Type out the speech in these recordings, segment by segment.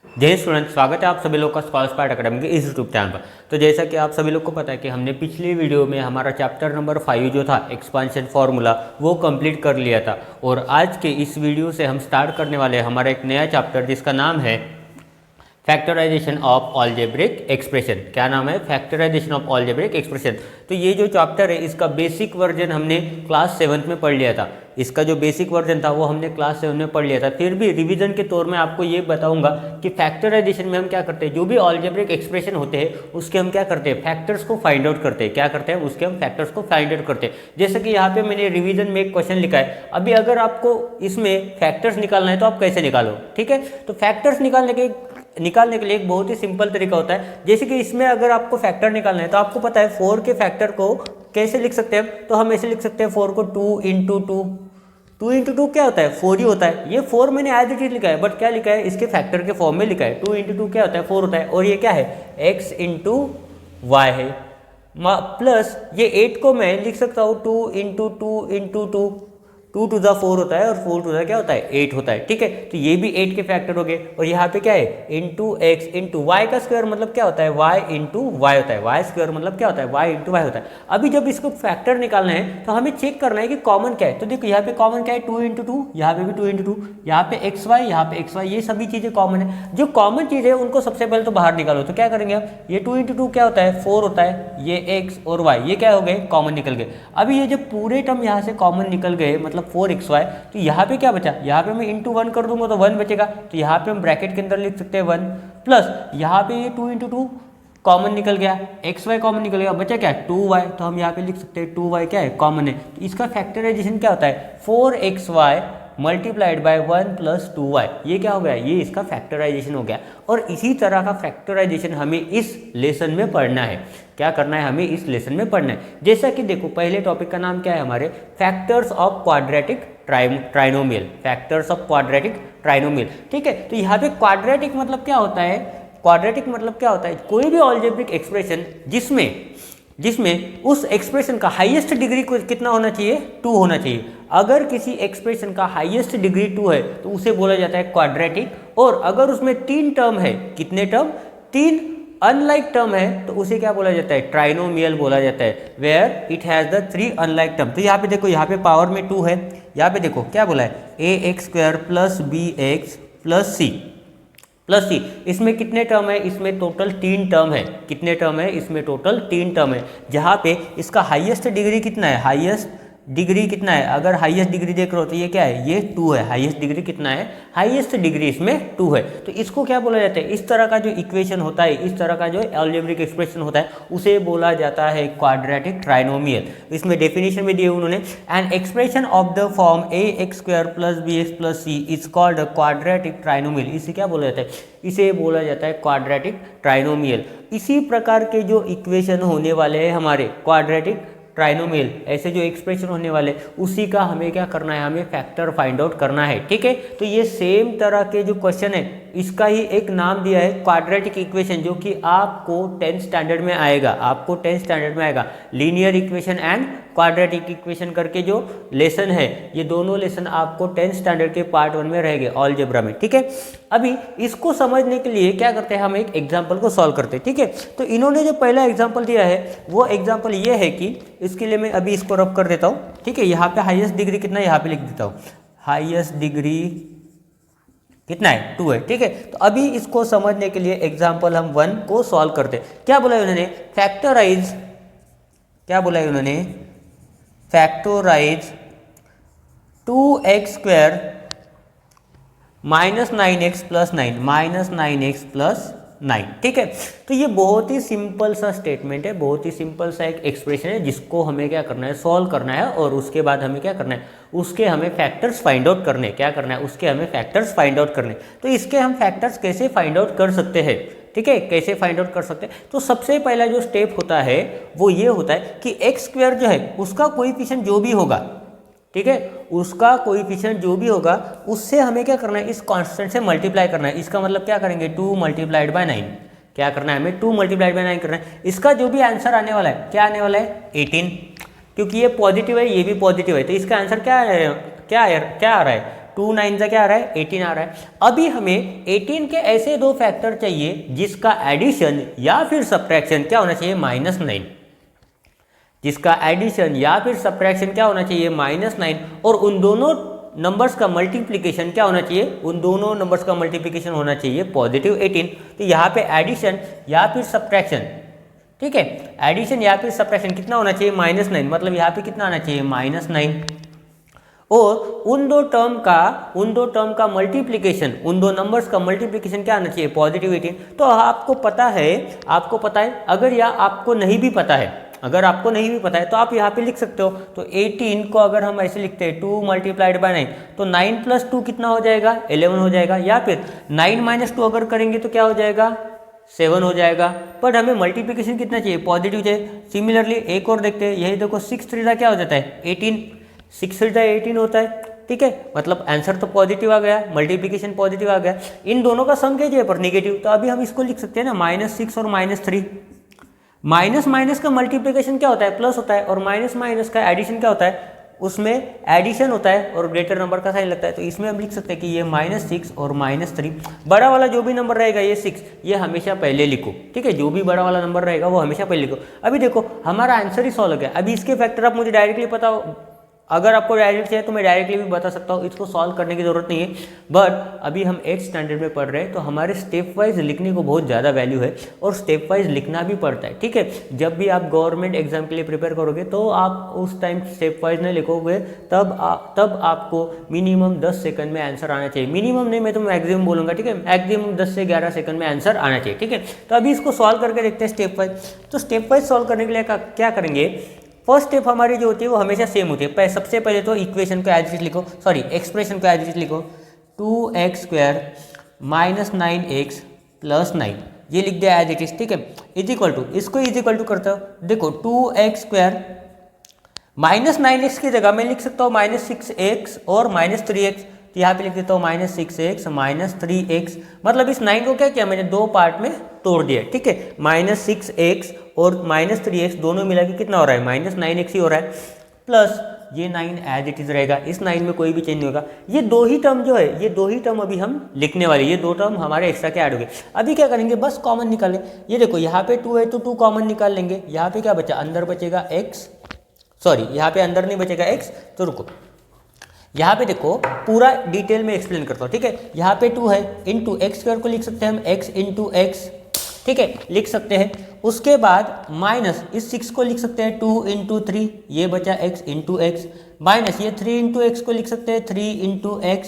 जय स्टूडेंट, स्वागत है आप सभी लोग का स्कॉलर स्पार्ट अकेडमी के इस यूट्यूब चैनल पर। तो जैसा कि आप सभी लोग को पता है कि हमने पिछली वीडियो में हमारा चैप्टर नंबर 5 जो था एक्सपांशन फार्मूला वो कंप्लीट कर लिया था। और आज के इस वीडियो से हम स्टार्ट करने वाले हैं हमारा एक नया चैप्टर जिसका नाम है फैक्टराइजेशन ऑफ अलजेब्रिक एक्सप्रेशन। क्या नाम है? Factorization of algebraic expression. तो ये जो चैप्टर है इसका बेसिक वर्जन हमने क्लास 7 में पढ़ लिया था। इसका जो बेसिक वर्जन था वो हमने क्लास 7 में पढ़ लिया था। फिर भी रिवीजन के तौर में आपको ये बताऊंगा कि फैक्टराइजेशन में हम क्या करते हैं, जो भी अलजेब्रिक एक्सप्रेशन होते हैं उसके हम क्या करते हैं, फैक्टर्स को फाइंड आउट करते हैं। क्या करते हैं? उसके हम फैक्टर्स को फाइंड आउट करते हैं। जैसे कि यहाँ पे मैंने रिवीजन में एक क्वेश्चन लिखा है। अभी अगर आपको इसमें फैक्टर्स निकालना है तो आप कैसे निकालो? ठीक है, तो फैक्टर्स निकालने के लिए एक बहुत ही सिंपल तरीका होता है। जैसे कि इसमें अगर आपको फैक्टर निकालना है तो आपको पता है 4 के फैक्टर को कैसे लिख सकते हैं। तो हम ऐसे लिख सकते हैं 4 को 2 इंटू 2 क्या होता है? 4 ही होता है। ये 4 मैंने एज इट इज लिखा है, बट क्या लिखा है, इसके फैक्टर के फॉर्म में लिखा है। 2 इंटू 2 क्या होता है? 4 होता है। और ये क्या है? x इंटू वाई है। प्लस ये 8 को मैं लिख सकता हूँ 2 इंटू 2 टू द 4 होता है और 4 टू द क्या होता है? 8 होता है। ठीक है, तो ये भी 8 के फैक्टर हो गए। और यहाँ पे क्या है? इंटू एक्स इंटू वाई का स्क्वायर मतलब क्या होता है? वाई इंटू वाई होता है। वाई स्क्वायर मतलब क्या होता है? वाई इंटू वाई होता है। अभी जब इसको फैक्टर निकालना है तो हमें चेक करना है कि कॉमन क्या है। तो देखो यहाँ पे कॉमन क्या है? 2 इंटू 2, यहाँ पे भी 2 इंटू 2, यहाँ पे एक्स वाई, यहाँ पे एक्स वाई, ये सभी चीज़ें कॉमन है। जो कॉमन चीज़ है उनको सबसे पहले तो बाहर निकालो। तो क्या करेंगे आप? ये 2 इंटू 2 क्या होता है? 4 होता है। ये एक्स और वाई ये क्या हो गए? कॉमन निकल गए। अभी ये जब पूरे टर्म यहाँ से कॉमन निकल गए मतलब 4xy, तो यहाँ पे क्या बचा? यहाँ पे मैं इंटू 1 कर दूंगा तो 1 बचेगा। तो यहाँ पे हम ब्रैकेट के अंदर लिख सकते हैं 1 प्लस यहाँ पे ये 2 इंटू 2 कॉमन निकल गया, एक्स वाई कॉमन निकल गया, बचा क्या? 2y। तो हम यहाँ पे लिख सकते हैं 2y क्या है? कॉमन है। तो इसका फैक्टराइजेशन क्या होता है? 4xy multiplied by 1 plus 2y। ये क्या हो गया? ये इसका फैक्टराइजेशन हो गया। और इसी तरह का फैक्टराइजेशन हमें इस लेसन में पढ़ना है। क्या करना है? हमें इस लेसन में पढ़ना है। जैसा कि देखो पहले टॉपिक का नाम क्या है हमारे? Factors of quadratic trinomial. Factors of quadratic trinomial. ठीक है, तो यहाँ पे क्वाड्रेटिक मतलब क्या होता है? क्वाड्रेटिक मतलब क्या होता है? कोई भी अलजेब्रिक एक्सप्रेशन जिसमें उस एक्सप्रेशन का हाईएस्ट डिग्री कितना होना चाहिए? 2 होना चाहिए। अगर किसी एक्सप्रेशन का हाईएस्ट डिग्री 2 है तो उसे बोला जाता है क्वाड्रेटिक। और अगर उसमें 3 टर्म है, कितने टर्म? 3 अनलाइक टर्म है तो उसे क्या बोला जाता है? ट्राइनोमियल बोला जाता है। Where it has the 3 unlike term. तो यहाँ पे देखो, यहाँ पे पावर में 2 है। यहाँ पे देखो क्या बोला है? ax² plus bx plus c। इसमें कितने टर्म है? इसमें टोटल 3 टर्म है। कितने टर्म है? इसमें टोटल 3 टर्म है। जहाँ पे इसका हाईएस्ट डिग्री कितना है? हाईएस्ट डिग्री कितना है? अगर हाईएस्ट डिग्री देख रहे हो तो ये क्या है? ये 2 है। हाईएस्ट डिग्री कितना है? हाईएस्ट डिग्री इसमें 2 है। तो इसको क्या बोला जाता है? इस तरह का जो इक्वेशन होता है, इस तरह का जो अलजेब्रिक एक्सप्रेशन होता है उसे बोला जाता है क्वाड्रेटिक ट्राइनोमियल। इसमें डेफिनेशन में दिए उन्होंने, an expression of the form ax² plus bx plus c is called quadratic trinomial. इसे क्या बोला जाता है? इसे बोला जाता है क्वाड्रेटिक ट्राइनोमियल। इसी प्रकार के जो इक्वेशन होने वाले हैं हमारे क्वाड्रेटिक ट्राइनोमियल, ऐसे जो एक्सप्रेशन होने वाले उसी का हमें क्या करना है? हमें फैक्टर फाइंड आउट करना है। ठीक है, तो ये सेम तरह के जो क्वेश्चन है इसका ही एक नाम दिया है क्वाड्रेटिक इक्वेशन, जो कि आपको 10th स्टैंडर्ड में आएगा। आपको 10th स्टैंडर्ड में आएगा। Linear equation and quadratic equation करके जो लेसन है, ये दोनों लेसन आपको 10th स्टैंडर्ड के पार्ट 1 में रहेंगे अलजेब्रा में। ठीक है, अभी इसको समझने के लिए क्या करते हैं? हम एक एग्जाम्पल को सॉल्व करते हैं। ठीक है, तो इन्होंने जो पहला एग्जाम्पल दिया है वो एग्जाम्पल ये है कि इसके लिए मैं अभी इसको रब कर देता हूँ। ठीक है, यहाँ पे हाईएस्ट डिग्री कितना है? यहाँ पे लिख देता हूँ। हाईएस्ट डिग्री कितना है? 2 है। ठीक है, तो अभी इसको समझने के लिए एग्जाम्पल हम 1 को सॉल्व करते हैं। क्या बोला है उन्होंने? फैक्टराइज, क्या बोला है उन्होंने? Factorise 2x² minus 9x plus 9 minus 9x plus 9। ठीक है, तो ये बहुत ही सिंपल सा स्टेटमेंट है, बहुत ही सिंपल सा एक एक्सप्रेशन है जिसको हमें क्या करना है? सॉल्व करना है। और उसके बाद हमें क्या करना है? उसके हमें फैक्टर्स फाइंड आउट करने। क्या करना है? उसके हमें फैक्टर्स फाइंड आउट करने। तो इसके हम फैक्टर्स कैसे फाइंड आउट कर सकते हैं? ठीक है, कैसे फाइंड आउट कर सकते हैं? तो सबसे पहला जो स्टेप होता है वो ये होता है कि x² जो है उसका कोएफिशिएंट जो भी होगा, ठीक है, उसका कोएफिशिएंट जो भी होगा उससे हमें क्या करना है? इस कांस्टेंट से मल्टीप्लाई करना है। इसका मतलब क्या करेंगे? 2 मल्टीप्लाइड बाय 9। क्या करना है हमें? 2 मल्टीप्लाइड बाय 9 करना है। इसका जो भी आंसर आने वाला है, क्या आने वाला है? 18, क्योंकि ये पॉजिटिव है, ये भी पॉजिटिव है। तो इसका आंसर क्या आ रहा है? 2 9 का क्या आ रहा है 18 आ रहा है। अभी हमें 18 के ऐसे दो फैक्टर चाहिए जिसका एडिशन या फिर सब्ट्रैक्शन क्या होना चाहिए -9, जिसका एडिशन या फिर सब्ट्रैक्शन क्या होना चाहिए -9, और उन दोनों नंबर्स का मल्टीप्लिकेशन क्या होना चाहिए, उन दोनों नंबर्स का मल्टीप्लिकेशन होना चाहिए +18। तो यहाँ पे एडिशन या फिर सब्ट्रैक्शन, ठीक है, एडिशन या फिर सब्ट्रैक्शन कितना होना चाहिए -9, मतलब यहाँ पे कितना आना चाहिए -9, और उन दो टर्म का मल्टीप्लिकेशन, उन दो नंबर्स का मल्टीप्लिकेशन क्या आना चाहिए +18। तो आपको पता है अगर यह आपको नहीं भी पता है, तो आप यहाँ पे लिख सकते हो। तो 18 को अगर हम ऐसे लिखते हैं 2 × 9 तो 9 + 2 कितना हो जाएगा 11 हो जाएगा, या फिर 9 - 2 अगर करेंगे तो क्या हो जाएगा 7 हो जाएगा। पर हमें मल्टीप्लिकेशन कितना चाहिए पॉजिटिव चाहिए। सिमिलरली एक और देखते हैं, यही देखो 6 × 3 क्या हो जाता है 18, 6 × 3 18 होता है, ठीक है, मतलब आंसर तो पॉजिटिव आ गया, मल्टीप्लिकेशन पॉजिटिव आ गया। इन दोनों का सम कीजिए पर निगेटिव, तो अभी हम इसको लिख सकते हैं ना -6 और -3। माइनस माइनस का मल्टीप्लिकेशन क्या होता है प्लस होता है, और माइनस माइनस का एडिशन क्या होता है उसमें एडिशन होता है और ग्रेटर नंबर का साइन लगता है। तो इसमें हम लिख सकते हैं कि ये -6 और -3, बड़ा वाला जो भी नंबर रहेगा ये 6, ये हमेशा पहले लिखो, ठीक है, जो भी बड़ा वाला नंबर रहेगा वो हमेशा पहले लिखो। अभी देखो हमारा आंसर ही सॉल्व हो गया। अभी इसके फैक्टर आप मुझे डायरेक्टली पता हो, अगर आपको डायरेक्ट चाहिए तो मैं डायरेक्टली भी बता सकता हूँ, इसको सॉल्व करने की जरूरत नहीं है। बट अभी हम 8th स्टैंडर्ड में पढ़ रहे हैं तो हमारे स्टेप वाइज लिखने को बहुत ज़्यादा वैल्यू है, और स्टेप वाइज लिखना भी पड़ता है, ठीक है। जब भी आप गवर्नमेंट एग्जाम के लिए प्रिपेयर करोगे तो आप उस टाइम स्टेप वाइज नहीं लिखोगे, तब आपको मिनिमम 10 सेकंड में आंसर आना चाहिए। मिनिमम नहीं, मैं तो मैक्सिमम बोलूँगा, ठीक है, मैक्सिमम 10 से 11 सेकंड में आंसर आना चाहिए, ठीक है। तो अभी इसको सॉल्व करके देखते हैं स्टेप वाइज। तो स्टेप वाइज सॉल्व करने के लिए क्या करेंगे, फर्स्ट स्टेप हमारी जो होती है वो हमेशा सेम होती है। सबसे पहले तो इक्वेशन को एज इट इज लिखो, सॉरी एक्सप्रेशन को एज इट इज लिखो, 2x² - 9x + 9, ये लिख दिया एज इट इज, ठीक है, इज इक्वल टू, इसको इज इक्वल टू करते हो, देखो 2x² -9x की जगह मैं लिख सकता हूँ -6x और -3x, तो यहाँ पे लिख देता हूँ -6x -3x, मतलब इस 9 को क्या किया मैंने दो पार्ट में तोड़ दिया, ठीक है। -6x और -3x दोनों मिला के कितना हो रहा है -9x ही हो रहा है, प्लस ये 9 एज इट इज रहेगा, इस 9 में कोई भी चेंज नहीं होगा। ये दो ही टर्म जो है, ये दो ही टर्म अभी हम लिखने वाले, ये दो टर्म हमारे एक्स्ट्रा के ऐड हो गए। अभी क्या करेंगे, बस कॉमन निकालें। ये देखो यहाँ पे 2 है तो 2 कॉमन निकाल लेंगे, यहाँ पे क्या बचा, अंदर बचेगा x, सॉरी यहाँ पे अंदर नहीं बचेगा x, तो रुको यहाँ पे देखो पूरा डिटेल में एक्सप्लेन करता हूँ, ठीक है। यहाँ पे 2 है, इंटू x² को लिख सकते हैं हम x × x, ठीक है, लिख सकते हैं। उसके बाद माइनस इस 6 को लिख सकते हैं 2 × 3, ये बचा x × x, माइनस ये 3 × x को लिख सकते हैं 3 × x,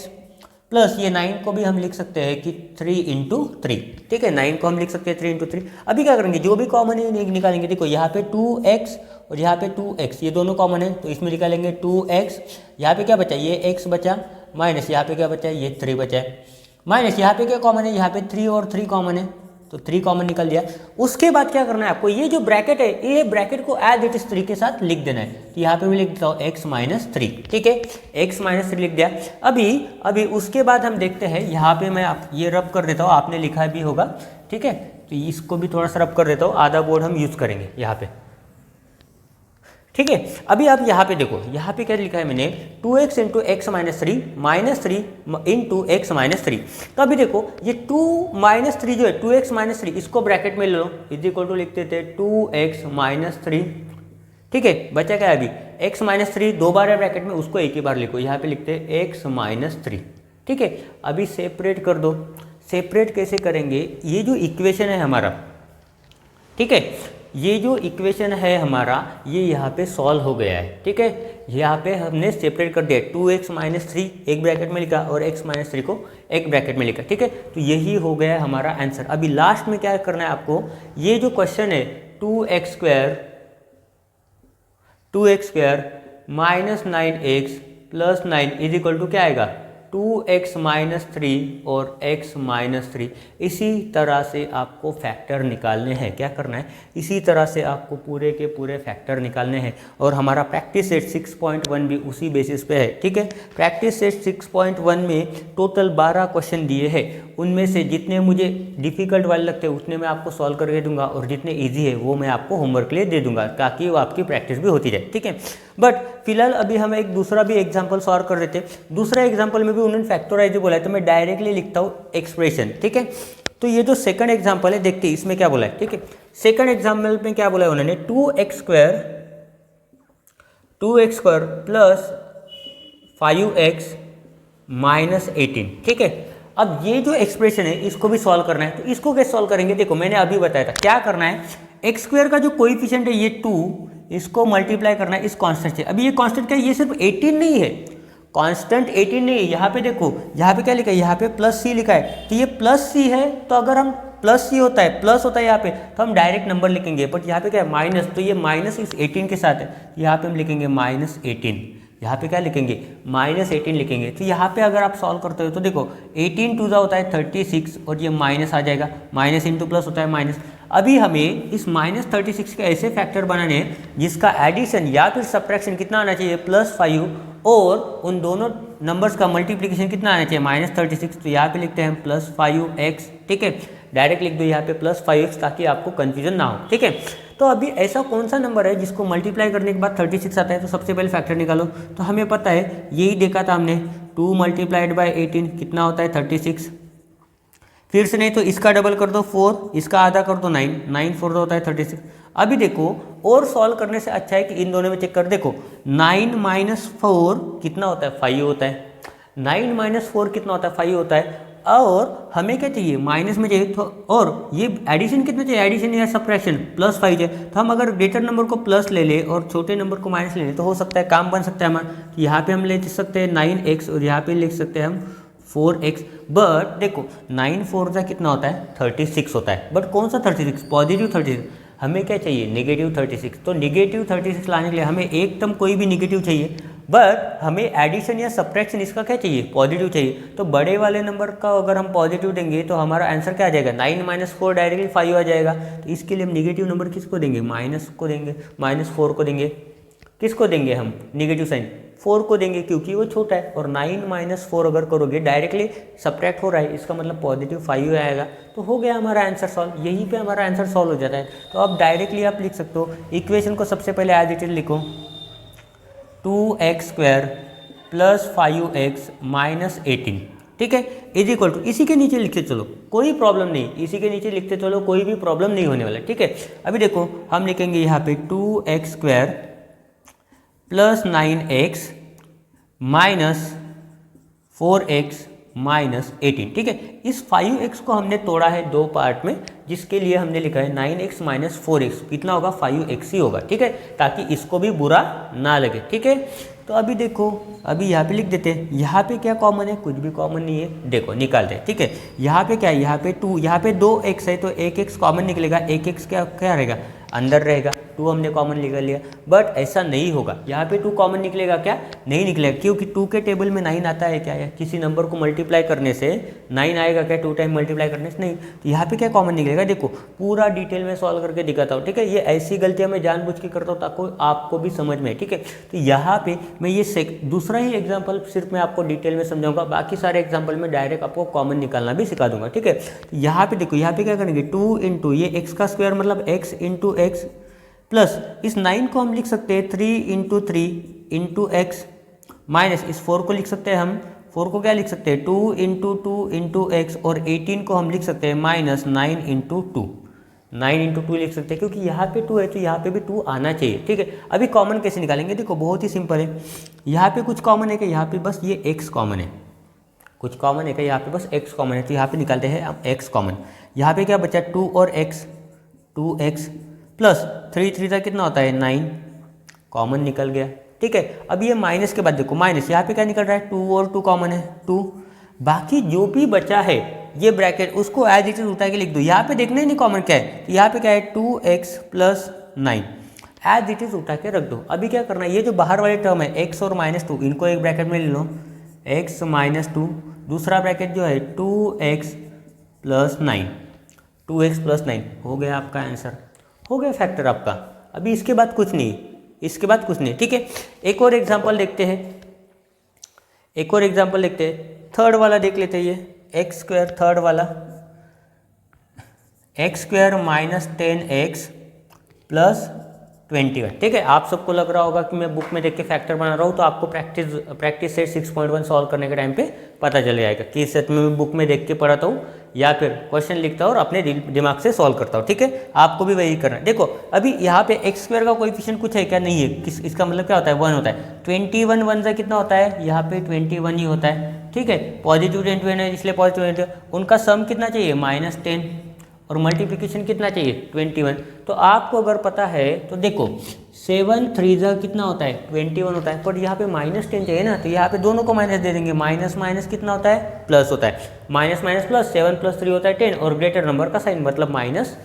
प्लस ये 9 को भी हम लिख सकते हैं कि 3 × 3, ठीक है, 9 को हम लिख सकते हैं 3 × 3। अभी क्या करेंगे, जो भी कॉमन है निकालेंगे। देखो यहाँ पे 2x और यहाँ पे 2x, ये दोनों कॉमन है तो इसमें निकालेंगे 2x, यहाँ पे क्या बचा, ये x बचा, माइनस यहाँ पे क्या बचा, ये 3 बचा है, माइनस यहाँ पे क्या कॉमन है, यहाँ पे 3 और 3 कॉमन है, तो 3 कॉमन निकल दिया। उसके बाद क्या करना है आपको, ये जो ब्रैकेट है, ये ब्रैकेट को एज इट इज 3 के साथ लिख देना है। तो यहाँ पे भी लिख देता हूँ x - 3, ठीक है, x - 3 लिख दिया। अभी उसके बाद हम देखते हैं, यहाँ पे मैं ये रब कर देता हूँ, आपने लिखा भी होगा, ठीक है, तो इसको भी थोड़ा सा रब कर देता हूँ, आधा बोर्ड हम यूज़ करेंगे यहाँ पे, ठीक है। अभी आप यहाँ पे देखो, यहाँ पे क्या लिखा है मैंने, 2x × x - 3 -3 × x - 3। तो अभी देखो ये 2 - 3 जो है 2x - 3, इसको ब्रैकेट में ले लो, इज इक्वल टू लिखते थे 2x - 3, ठीक है। बचा क्या अभी, x - 3 दो बार है ब्रैकेट में, उसको एक ही बार लिखो, यहाँ पे लिखते हैं x - 3, ठीक है। अभी सेपरेट कर दो। सेपरेट कैसे करेंगे, ये जो इक्वेशन है हमारा, ठीक है, ये जो इक्वेशन है हमारा, ये यहाँ पे सॉल्व हो गया है, ठीक है। यहाँ पे हमने सेपरेट कर दिया, 2x - 3 एक ब्रैकेट में लिखा और x - 3 को एक ब्रैकेट में लिखा, ठीक है। तो यही हो गया हमारा आंसर। अभी लास्ट में क्या करना है आपको, ये जो क्वेश्चन है 2x² - 9x + 9 is equal to क्या आएगा, 2x - 3 और x - 3। इसी तरह से आपको फैक्टर निकालने हैं। क्या करना है, इसी तरह से आपको पूरे के पूरे फैक्टर निकालने हैं। और हमारा प्रैक्टिस सेट 6.1 भी उसी बेसिस पे है, ठीक है। प्रैक्टिस सेट 6.1 में टोटल 12 क्वेश्चन दिए हैं उनमें से जितने मुझे डिफ़िकल्ट वाले लगते हैं उतने मैं आपको सॉल्व करके दूंगा, और जितने ईजी है वो मैं आपको होमवर्क के लिए दे दूंगा, ताकि वो आपकी प्रैक्टिस भी होती जाए, ठीक है। बट फिलहाल अभी हम एक दूसरा भी एग्जाम्पल सॉल्व कर देते हैं। दूसरा एग्जाम्पल में भी उन्होंने फैक्टराइज बोला है, तो मैं डायरेक्टली लिखता हूँ एक्सप्रेशन, ठीक है। तो ये जो सेकंड एग्जाम्पल है, देखते हैं इसमें क्या बोला है, ठीक है। सेकंड एग्जाम्पल में क्या बोला है उन्होंने, 2x square plus 5x minus 18, ठीक है। अब ये जो एक्सप्रेशन है इसको भी सॉल्व करना है, तो इसको कैसे सॉल्व करेंगे, देखो मैंने अभी बताया था क्या करना है। एक्स स्क्वायर का जो कोएफिशिएंट है ये 2, इसको मल्टीप्लाई करना है इस कांस्टेंट से। अभी ये कांस्टेंट क्या है, ये सिर्फ 18 नहीं है, कांस्टेंट 18 नहीं है। यहाँ पे देखो, यहाँ पे क्या लिखा है, यहाँ पे प्लस सी लिखा है, तो ये प्लस सी है, तो अगर हम प्लस सी होता है, प्लस होता है यहाँ पे, तो हम डायरेक्ट नंबर लिखेंगे। बट यहाँ पे क्या है, माइनस, तो ये माइनस इस 18 के साथ है, यहाँ पे हम लिखेंगे माइनस 18। यहाँ पे क्या लिखेंगे, माइनस 18 लिखेंगे। तो यहाँ पे अगर आप सॉल्व करते हो तो देखो 18 टू जा होता है 36, और ये माइनस आ जाएगा, माइनस इंटू प्लस होता है माइनस। अभी हमें इस माइनस 36 के ऐसे फैक्टर बनाने हैं जिसका एडिशन या फिर सब्ट्रैक्शन कितना आना चाहिए, +5, और उन दोनों नंबर्स का मल्टीप्लिकेशन कितना आना चाहिए, -36। तो यहाँ पे लिखते हैं +5x, ठीक है। डायरेक्ट लिख दो यहाँ पे +5x, ताकि आपको कन्फ्यूजन ना हो, ठीक है। तो अभी ऐसा कौन सा नंबर है जिसको मल्टीप्लाई करने के बाद 36 आता है, तो सबसे पहले फैक्टर निकालो। तो हमें पता है, यही देखा था हमने, 2 मल्टीप्लाइड बाई 18 कितना होता है, 36। फिर से नहीं तो इसका डबल कर दो 4, इसका आधा कर दो 9, 9 4 होता है 36। अभी देखो, और सॉल्व करने से अच्छा है कि इन दोनों में चेक कर देखो, 9 माइनस 4 कितना होता है, 5 होता है। 9 माइनस 4 कितना होता है, 5 होता है। और हमें क्या चाहिए, माइनस में चाहिए, तो और ये एडिशन कितना चाहिए, एडिशन या सब्ट्रैक्शन, +5 है। तो हम अगर ग्रेटर नंबर को प्लस ले ले और छोटे नंबर को माइनस ले ले, तो हो सकता है काम बन सकता है हमारा। तो यहाँ पे हम ले सकते हैं 9x, और यहाँ पे लिख सकते हैं हम 4x। बट देखो 9 4 का कितना होता है, 36 होता है। बट कौन सा 36, पॉजिटिव 36। हमें क्या चाहिए, नेगेटिव 36। तो नेगेटिव 36 लाने के लिए हमें एकदम कोई भी नेगेटिव चाहिए, बट हमें एडिशन या सब्ट्रैक्शन इसका क्या चाहिए, पॉजिटिव चाहिए। तो बड़े वाले नंबर का अगर हम पॉजिटिव देंगे तो हमारा आंसर क्या आ जाएगा, 9 माइनस 4 डायरेक्टली 5 आ जाएगा। तो इसके लिए हम नेगेटिव नंबर किसको देंगे, माइनस को देंगे, -4 को देंगे। किसको देंगे हम, नेगेटिव साइन 4 को देंगे, क्योंकि वो छोटा है। और 9 माइनस 4 अगर करोगे डायरेक्टली सब्ट्रैक्ट हो रहा है, इसका मतलब पॉजिटिव 5 आएगा। तो हो गया हमारा आंसर सॉल्व, यहीं पे हमारा आंसर सॉल्व हो जाता है। तो अब डायरेक्टली आप लिख सकते हो, इक्वेशन को सबसे पहले एज इट इज लिखो, 2x square plus 5x minus 18, ठीक है, इज इक्वल टू, इसी के नीचे लिखते चलो, कोई प्रॉब्लम नहीं, इसी के नीचे लिखते चलो, कोई भी प्रॉब्लम नहीं होने वाला, ठीक है। अभी देखो हम लिखेंगे यहाँ पे 2x square plus 9x minus 4x minus 18, ठीक है। इस 5x को हमने तोड़ा है दो पार्ट में, जिसके लिए हमने लिखा है 9x माइनस 4x कितना होगा, 5x ही होगा, ठीक है, ताकि इसको भी बुरा ना लगे, ठीक है। तो अभी देखो, अभी यहाँ पे लिख देते हैं, यहाँ पे क्या कॉमन है, कुछ भी कॉमन नहीं है, देखो निकालते हैं, ठीक है। यहाँ पे क्या है, यहाँ पे 2, यहाँ पे 2x है, तो 1x कॉमन निकलेगा, 1x क्या क्या रहेगा, अंदर रहेगा, 2 हमने कॉमन निकाल लिया। बट ऐसा नहीं होगा, यहाँ पे 2 कॉमन निकलेगा क्या, नहीं निकलेगा, क्योंकि 2 के टेबल में 9 आता है क्या, है किसी नंबर को मल्टीप्लाई करने से 9 आएगा क्या, 2 टाइम मल्टीप्लाई करने से नहीं। तो यहाँ पे क्या कॉमन निकलेगा, देखो पूरा डिटेल में सॉल्व करके दिखाता हूँ, ठीक है। ये ऐसी गलतियाँ मैं जानबूझ के करता हूँ ताकि आपको भी समझ में, ठीक है। तो यहाँ पे मैं ये दूसरा ही एग्जाम्पल सिर्फ मैं आपको डिटेल में समझाऊंगा, बाकी सारे एग्जाम्पल में डायरेक्ट आपको कॉमन निकालना भी सिखा दूंगा, ठीक है। तो यहाँ पे देखो, यहाँ पे क्या करेंगे, 2 इंटू ये x का स्क्वायर मतलब x इंटू एक्स, प्लस इस 9 को हम लिख सकते हैं 3 इंटू 3 इंटू एक्स, माइनस इस 4 को लिख सकते हैं हम, 4 को क्या लिख सकते हैं, 2 इंटू 2 इंटू एक्स, और 18 को हम लिख सकते हैं माइनस 9 इंटू 2, 9 इंटू 2 लिख सकते हैं, क्योंकि यहाँ पे 2 है तो यहाँ पे भी 2 आना चाहिए, ठीक है। अभी कॉमन कैसे निकालेंगे, देखो बहुत ही सिंपल है। यहाँ पे कुछ कॉमन है कि यहाँ पे बस ये x कॉमन है, कुछ कॉमन है कि यहाँ पे बस x कॉमन है, तो यहाँ पे निकालते हैं हम x कॉमन। यहाँ पे क्या बचा, 2 और x, 2x प्लस 3 3 का कितना होता है 9, कॉमन निकल गया, ठीक है। अब ये माइनस के बाद देखो, माइनस यहाँ पे क्या निकल रहा है, 2 और 2 कॉमन है 2, बाकी जो भी बचा है ये ब्रैकेट उसको एज इट इज उठा के लिख दो। यहाँ पे देखना ही नहीं कॉमन क्या है, तो यहाँ पे क्या है 2x plus 9 as it is उठा के रख दो। अभी क्या करना है, ये जो बाहर वाले टर्म है x और -2 इनको एक ब्रैकेट में ले लो, x माइनस 2, दूसरा ब्रैकेट जो है 2x प्लस 9, 2x प्लस 9 हो गया आपका आंसर, हो गया फैक्टर आपका। अभी इसके बाद कुछ नहीं, इसके बाद कुछ नहीं, ठीक है। एक और एग्जांपल देखते हैं, एक और एग्जांपल देखते हैं, थर्ड वाला देख लेते हैं। ये एक्स स्क्वायर थर्ड वाला, x square minus 10x plus 21। ठीक है, आप सबको लग रहा होगा कि मैं बुक में देख के फैक्टर बना रहा हूँ, तो आपको प्रैक्टिस सेट 6.1 सॉल्व करने के टाइम पे पता चल जाएगा कि इस सेट में मैं बुक में देख के पढ़ाता हूँ या फिर क्वेश्चन लिखता हूँ और अपने दिमाग से सॉल्व करता हूँ। ठीक है, आपको भी वही करना है। देखो अभी यहाँ पे एक्स स्क्वायर का कोएफिशिएंट कुछ है क्या? नहीं है। इसका मतलब क्या होता है? 1 होता है। 21 1 से कितना होता है? यहाँ पे 21 ही होता है। ठीक है, पॉजिटिव 21 है इसलिए पॉजिटिव 21। उनका सम कितना चाहिए? -10 और मल्टीप्लिकेशन कितना चाहिए? 21। तो आपको अगर पता है तो देखो 7 3 कितना होता है? 21 होता है, पर यहाँ पे -10 चाहिए ना, तो यहाँ पे दोनों को माइनस दे देंगे। माइनस माइनस कितना होता है? प्लस होता है। माइनस माइनस प्लस, 7 + 3 होता है 10 और ग्रेटर नंबर का साइन मतलब -10।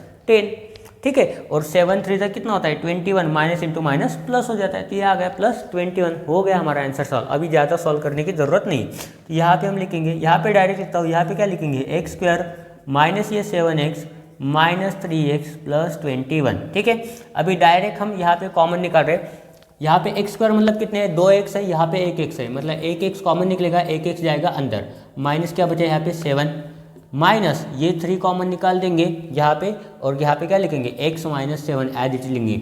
ठीक है, और 7 3 कितना होता है? 21, माइनस इंटू माइनस प्लस हो जाता है, तो ये आ गया +21। हो गया हमारा आंसर सॉल्व। अभी ज़्यादा सॉल्व करने की ज़रूरत नहीं। तो यहाँ पे हम लिखेंगे, यहाँ पे डायरेक्ट लिखता हूँ, यहाँ पे क्या लिखेंगे? एक्स स्क्वायर माइनस ये 7x माइनस 3x प्लस 21। ठीक है, अभी डायरेक्ट हम यहाँ पे कॉमन निकाल रहे हैं। यहाँ पे एक्स स्क्वायर मतलब कितने हैं? 2x है, यहाँ पे 1x है, मतलब 1x कॉमन निकलेगा, 1x जाएगा अंदर, माइनस क्या बचा यहाँ पे? 7 माइनस ये 3 कॉमन निकाल देंगे यहाँ पे, और यहाँ पे क्या लिखेंगे? x माइनस 7 एज इट लिखेंगे,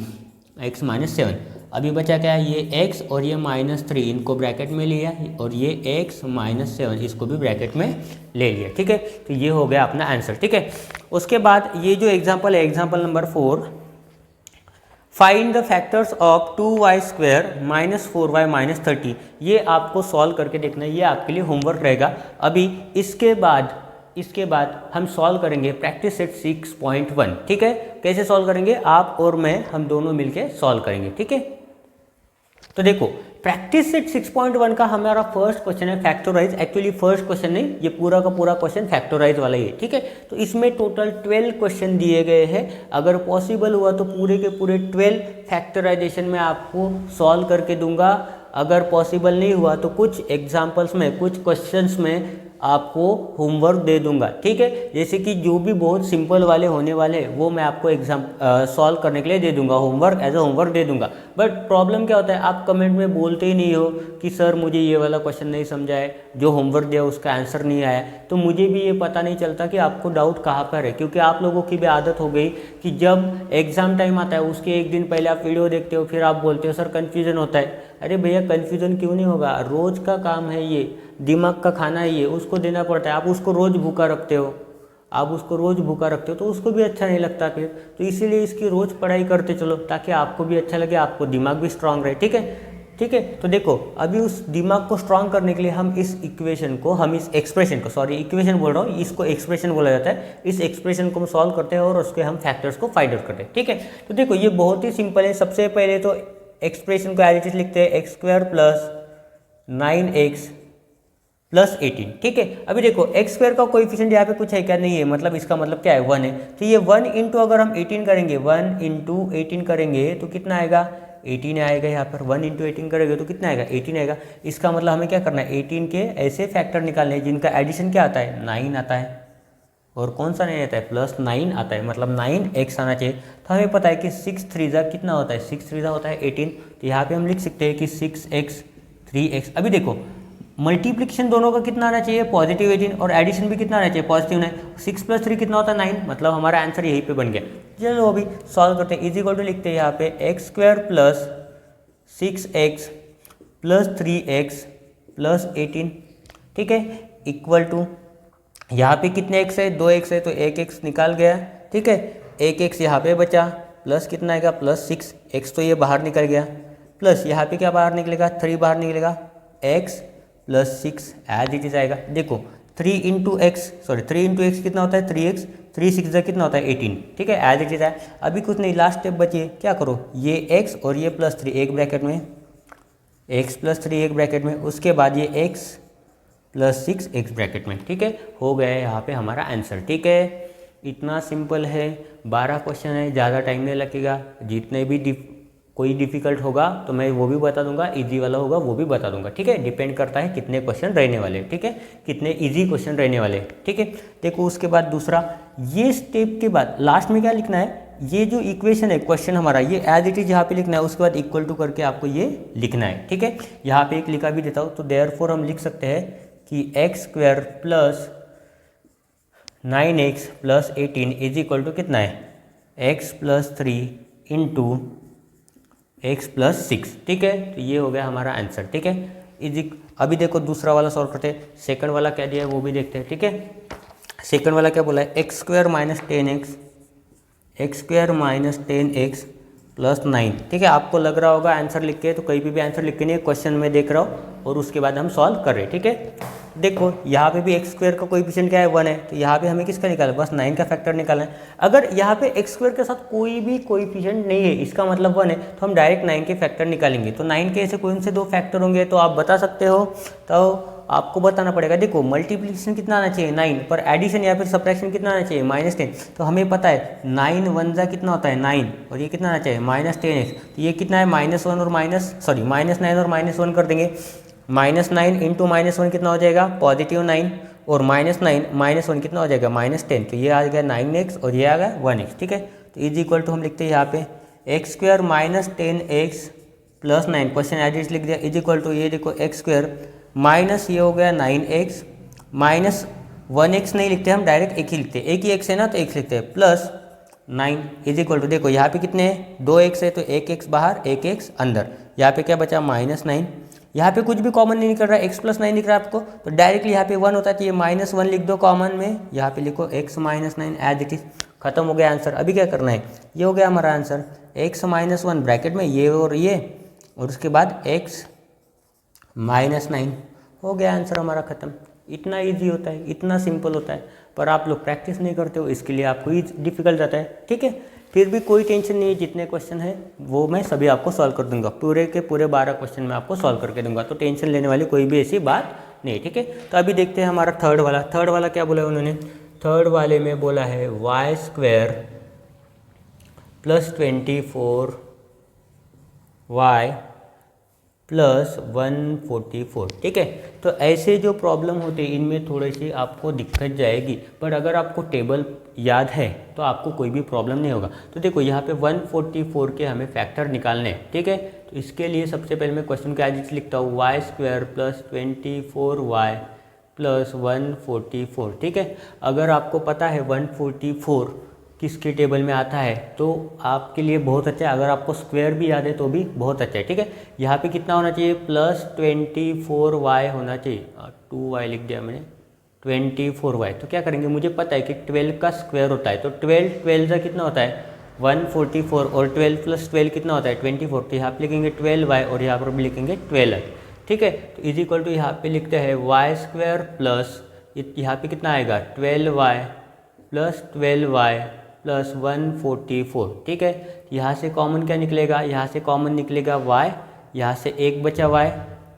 x माइनस 7। अभी बचा क्या है? ये x और ये -3 इनको ब्रैकेट में लिया, और ये x माइनस 7 इसको भी ब्रैकेट में ले लिया। ठीक है, तो ये हो गया अपना आंसर। ठीक है, उसके बाद ये जो एग्जांपल है, example number 4, find the factors of 2y² minus 4y minus 30। ये आपको सॉल्व करके देखना है, ये आपके लिए होमवर्क रहेगा। अभी इसके बाद हम सॉल्व करेंगे प्रैक्टिस सेट 6.1। ठीक है, कैसे सॉल्व करेंगे? आप और मैं, हम दोनों मिलके सॉल्व करेंगे। ठीक है, तो देखो प्रैक्टिस सेट 6.1 का हमारा फर्स्ट क्वेश्चन है फैक्टराइज। एक्चुअली फर्स्ट क्वेश्चन नहीं, ये पूरा का पूरा क्वेश्चन फैक्टराइज वाला ही है। ठीक है, तो इसमें टोटल 12 क्वेश्चन दिए गए हैं। अगर पॉसिबल हुआ तो पूरे के पूरे 12 फैक्टराइजेशन में आपको सॉल्व करके दूंगा। अगर पॉसिबल नहीं हुआ तो कुछ एग्जाम्पल्स में, कुछ क्वेश्चंस में आपको होमवर्क दे दूंगा। ठीक है, जैसे कि जो भी बहुत सिंपल वाले होने वाले वो मैं आपको सॉल्व करने के लिए दे दूंगा, होमवर्क एज अ होमवर्क दे दूंगा। बट प्रॉब्लम क्या होता है, आप कमेंट में बोलते ही नहीं हो कि सर मुझे ये वाला क्वेश्चन नहीं समझा है, जो होमवर्क दिया उसका आंसर नहीं आया। तो मुझे भी ये पता नहीं चलता कि आपको डाउट कहाँ पर है, क्योंकि आप लोगों की भी आदत हो गई कि जब एग्ज़ाम टाइम आता है उसके एक दिन पहले आप वीडियो देखते हो, फिर आप बोलते हो सर कन्फ्यूज़न होता है। अरे भैया कन्फ्यूज़न क्यों नहीं होगा? रोज़ का काम है ये, दिमाग का खाना है ये, उसको देना पड़ता है। आप उसको रोज़ भूखा रखते हो, तो उसको भी अच्छा नहीं लगता फिर। तो इसीलिए इसकी रोज़ पढ़ाई करते चलो, ताकि आपको भी अच्छा लगे, आपको दिमाग भी स्ट्रांग रहे। ठीक है, तो देखो अभी उस दिमाग को स्ट्रांग करने के लिए हम इस इक्वेशन को, हम इस एक्सप्रेशन को, सॉरी इक्वेशन बोल रहा हूँ, इसको एक्सप्रेशन बोला जाता है। इस एक्सप्रेशन को हम सॉल्व करते हैं और उसके हम फैक्टर्स को फाइंड आउट करते हैं। ठीक है, तो देखो ये बहुत ही सिंपल है। सबसे पहले तो एक्सप्रेशन को एज इट इज लिखते हैं, x² प्लस 9x प्लस 18। ठीक है, अभी देखो x² का कोएफिशिएंट यहाँ पे कुछ है क्या? नहीं है, मतलब इसका मतलब क्या है? 1 है। तो ये 1 इंटू अगर हम 18 करेंगे, 1 इंटू 18 करेंगे तो कितना आएगा? 18 आएगा। यहाँ पर 1 इंटू 18 करेंगे तो कितना आएगा? 18 आएगा। इसका मतलब हमें क्या करना है? 18 के ऐसे फैक्टर निकालने हैं जिनका एडिशन क्या आता है? 9 आता है। और कौन सा 9 आता है? +9 आता है, मतलब 9x आना चाहिए। तो हमें पता है कि 6 3 कितना होता है? 6 3 होता है 18। तो यहाँ पे हम लिख सकते हैं कि 6x 3x। अभी देखो मल्टीप्लिकेशन दोनों का कितना आना चाहिए? पॉजिटिव 18, और एडिशन भी कितना आना चाहिए? पॉजिटिव 9। 6 + 3 कितना होता है? 9। मतलब हमारा आंसर यहीं पे बन गया। चलो अभी सॉल्व करते हैं। इज इक्वल टू लिखते हैं यहाँ पे x² plus 6x plus 3x plus 18। ठीक है, इक्वल टू यहाँ पे कितने x है? 2x है, तो 1x निकाल गया। ठीक है, 1x यहाँ पे बचा, प्लस कितना आएगा? +6। x तो ये बाहर निकल गया, प्लस यहाँ पे क्या बाहर निकलेगा? 3 बाहर निकलेगा, x plus 6 as it is आएगा। देखो 3 इंटू एक्स कितना होता है? 3x। 3 6 कितना होता है? 18। ठीक है, एज इट इज है। अभी कुछ नहीं, लास्ट स्टेप बची है, क्या करो? ये x और ये +3 एक ब्रैकेट में, x + 3 एक ब्रैकेट में, उसके बाद ये x + 6 x ब्रैकेट में। ठीक है, हो गया है यहाँ पे हमारा आंसर। ठीक है, इतना सिंपल है। 12 क्वेश्चन है, ज़्यादा टाइम नहीं लगेगा। जितने भी कोई डिफ़िकल्ट होगा तो मैं वो भी बता दूंगा, इजी वाला होगा वो भी बता दूंगा। ठीक है, डिपेंड करता है कितने क्वेश्चन रहने वाले। ठीक है, कितने इजी क्वेश्चन रहने वाले। ठीक है, देखो उसके बाद दूसरा, ये स्टेप के बाद लास्ट में क्या लिखना है? ये जो इक्वेशन है क्वेश्चन हमारा, ये एज इट इज यहाँ पे लिखना है। उसके बाद इक्वल टू करके आपको ये लिखना है। ठीक है, यहाँ पे एक लिखा भी देता हूँ, तो देयरफॉर हम लिख सकते हैं कि x² plus 9x plus 18 is equal to कितना है, x plus 3 into x plus 6। ठीक है, तो ये हो गया हमारा आंसर। ठीक है, अभी देखो दूसरा वाला सॉल्व करते हैं। सेकंड वाला क्या दिया है वो भी देखते हैं। ठीक है, सेकंड वाला क्या बोला है, x square minus 10x, x square minus 10x plus 9। ठीक है, आपको लग रहा होगा आंसर लिख के, तो कहीं भी आंसर लिख के नहीं, क्वेश्चन में देख रहा हूँ और उसके बाद हम सॉल्व कर रहे हैं। ठीक है, देखो यहाँ पे भी एक्स स्क्वायर का कोएफिशिएंट क्या है, 1 है, तो यहाँ पे हमें किसका निकालना है, बस 9 का फैक्टर निकालना है। अगर यहाँ पे एक्स स्क्वायर के साथ कोई भी कोएफिशिएंट नहीं है, इसका मतलब 1 है, तो हम डायरेक्ट 9 के फैक्टर निकालेंगे। तो 9 के ऐसे कौन से दो फैक्टर होंगे तो आप बता सकते हो, तो आपको बताना पड़ेगा। देखो मल्टीप्लिकेशन कितना आना चाहिए 9, पर एडिशन या फिर सब्ट्रैक्शन कितना आना चाहिए -10। तो हमें पता है 9 1 जा कितना होता है 9, और ये कितना आना चाहिए -10x। तो ये कितना है -1 और -9 और -1 कर देंगे। -9 इंटू -1 कितना हो जाएगा, +9, और -9 -1 कितना हो जाएगा -10। तो ये आ गया 9x और ये आ गया 1x। ठीक है, तो इज इक्वल टू हम लिखते हैं यहाँ पे x square minus 10x plus 9, question as लिख दिया, इज इक्वल टू ये देखो एक्स स्क्वायर माइनस ये हो गया 9x माइनस 1x नहीं लिखते हम, डायरेक्ट एक ही लिखते हैं, एक ही x है ना तो x लिखते हैं, प्लस 9 इज इक्वल टू, देखो यहाँ पे कितने हैं 2x है, तो 1x बाहर 1x अंदर, यहाँ पे क्या बचा -9। यहाँ पे कुछ भी कॉमन नहीं निकल रहा है, x प्लस 9 दिख रहा है आपको, तो डायरेक्टली यहाँ पे 1 होता है, तो ये -1 लिख दो कॉमन में, यहाँ पे लिखो x minus 9 as it is, खत्म हो गया आंसर। अभी क्या करना है, ये हो गया हमारा आंसर, x माइनस 1 ब्रैकेट में ये और उसके बाद x -9 हो गया आंसर हमारा खत्म। इतना इजी होता है, इतना सिंपल होता है, पर आप लोग प्रैक्टिस नहीं करते हो, इसके लिए आपको डिफिकल्ट जाता है। ठीक है, फिर भी कोई टेंशन नहीं है, जितने क्वेश्चन है वो मैं सभी आपको सॉल्व कर दूंगा, पूरे के पूरे 12 क्वेश्चन मैं आपको सॉल्व करके दूंगा, तो टेंशन लेने वाली कोई भी ऐसी बात नहीं। ठीक है, तो अभी देखते हैं हमारा थर्ड वाला क्या बोला है उन्होंने। थर्ड वाले में बोला है y square plus 24 y plus 144। ठीक है, तो ऐसे जो प्रॉब्लम होते हैं इनमें थोड़ी सी आपको दिक्कत जाएगी, पर अगर आपको टेबल याद है तो आपको कोई भी प्रॉब्लम नहीं होगा। तो देखो यहाँ पे 144 के हमें फैक्टर निकालने हैं। ठीक है, तो इसके लिए सबसे पहले मैं क्वेश्चन का एज लिखता हूँ, Y square plus 24y plus 144। ठीक है, अगर आपको पता है 144 किसके टेबल में आता है तो आपके लिए बहुत अच्छा है, अगर आपको स्क्वायर भी याद है तो भी बहुत अच्छा है। ठीक है, यहाँ पे कितना होना चाहिए, प्लस 24y होना चाहिए, 2y लिख दिया मैंने, 24y। तो क्या करेंगे, मुझे पता है कि 12 का स्क्वायर होता है, तो 12 का कितना होता है 144, और 12 प्लस 12 कितना होता है 24। तो यहाँ पे लिखेंगे 12y और यहाँ पर भी लिखेंगे 12। ठीक है, तो इज इक्वल टू यहाँ पे लिखते हैं वाई स्क्वायर प्लस यहाँ पे कितना आएगा 12y प्लस 12y प्लस 144। ठीक है, यहाँ से कॉमन क्या निकलेगा, यहाँ से कॉमन निकलेगा y, यहाँ से एक बचा y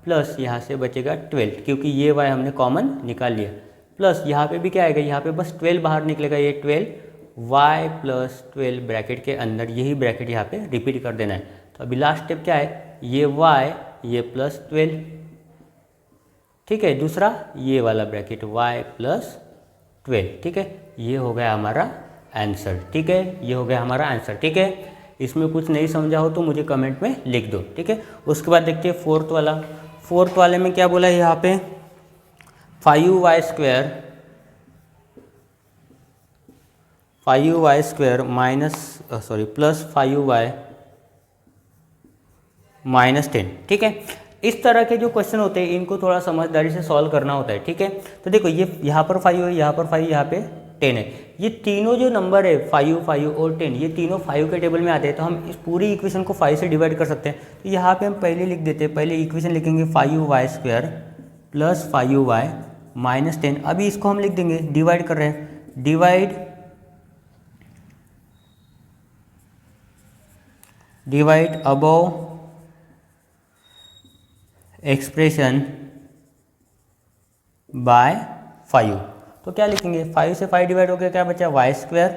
प्लस यहाँ से बचेगा 12, क्योंकि ये y हमने कॉमन निकाल लिया, प्लस यहाँ पे भी क्या आएगा, यहाँ पे बस 12 बाहर निकलेगा, ये 12y प्लस 12 ब्रैकेट के अंदर, यही ब्रैकेट यहाँ पे रिपीट कर देना है। तो अभी लास्ट स्टेप क्या है, ये y ये प्लस 12। ठीक है, दूसरा ये वाला ब्रैकेट y प्लस 12। ठीक है, ये हो गया हमारा आंसर। ठीक है, ये हो गया हमारा आंसर। ठीक है, इसमें कुछ नहीं समझा हो तो मुझे कमेंट में लिख दो। ठीक है, उसके बाद देखते हैं फोर्थ वाले में क्या बोला है यहाँ पे, 5y स्क्वायर प्लस 5y -10। ठीक है, इस तरह के जो क्वेश्चन होते हैं इनको थोड़ा समझदारी से सॉल्व करना होता है। ठीक है, तो देखो ये यहाँ पर 5 है, यहाँ पर 5, यहाँ पे 10 है, ये तीनों जो नंबर है 5, 5 और 10, ये तीनों 5 के टेबल में आते हैं, तो हम इस पूरी इक्वेशन को 5 से डिवाइड कर सकते हैं। तो यहाँ पे हम पहले लिख देते हैं, पहले इक्वेशन लिखेंगे 5y स्क्वायर प्लस 5y -10। अभी इसको हम लिख देंगे, डिवाइड कर रहे हैं, डिवाइड अबव एक्सप्रेशन बाय 5। तो क्या लिखेंगे, 5 से 5 डिवाइड हो गया, क्या बचा y स्क्वायर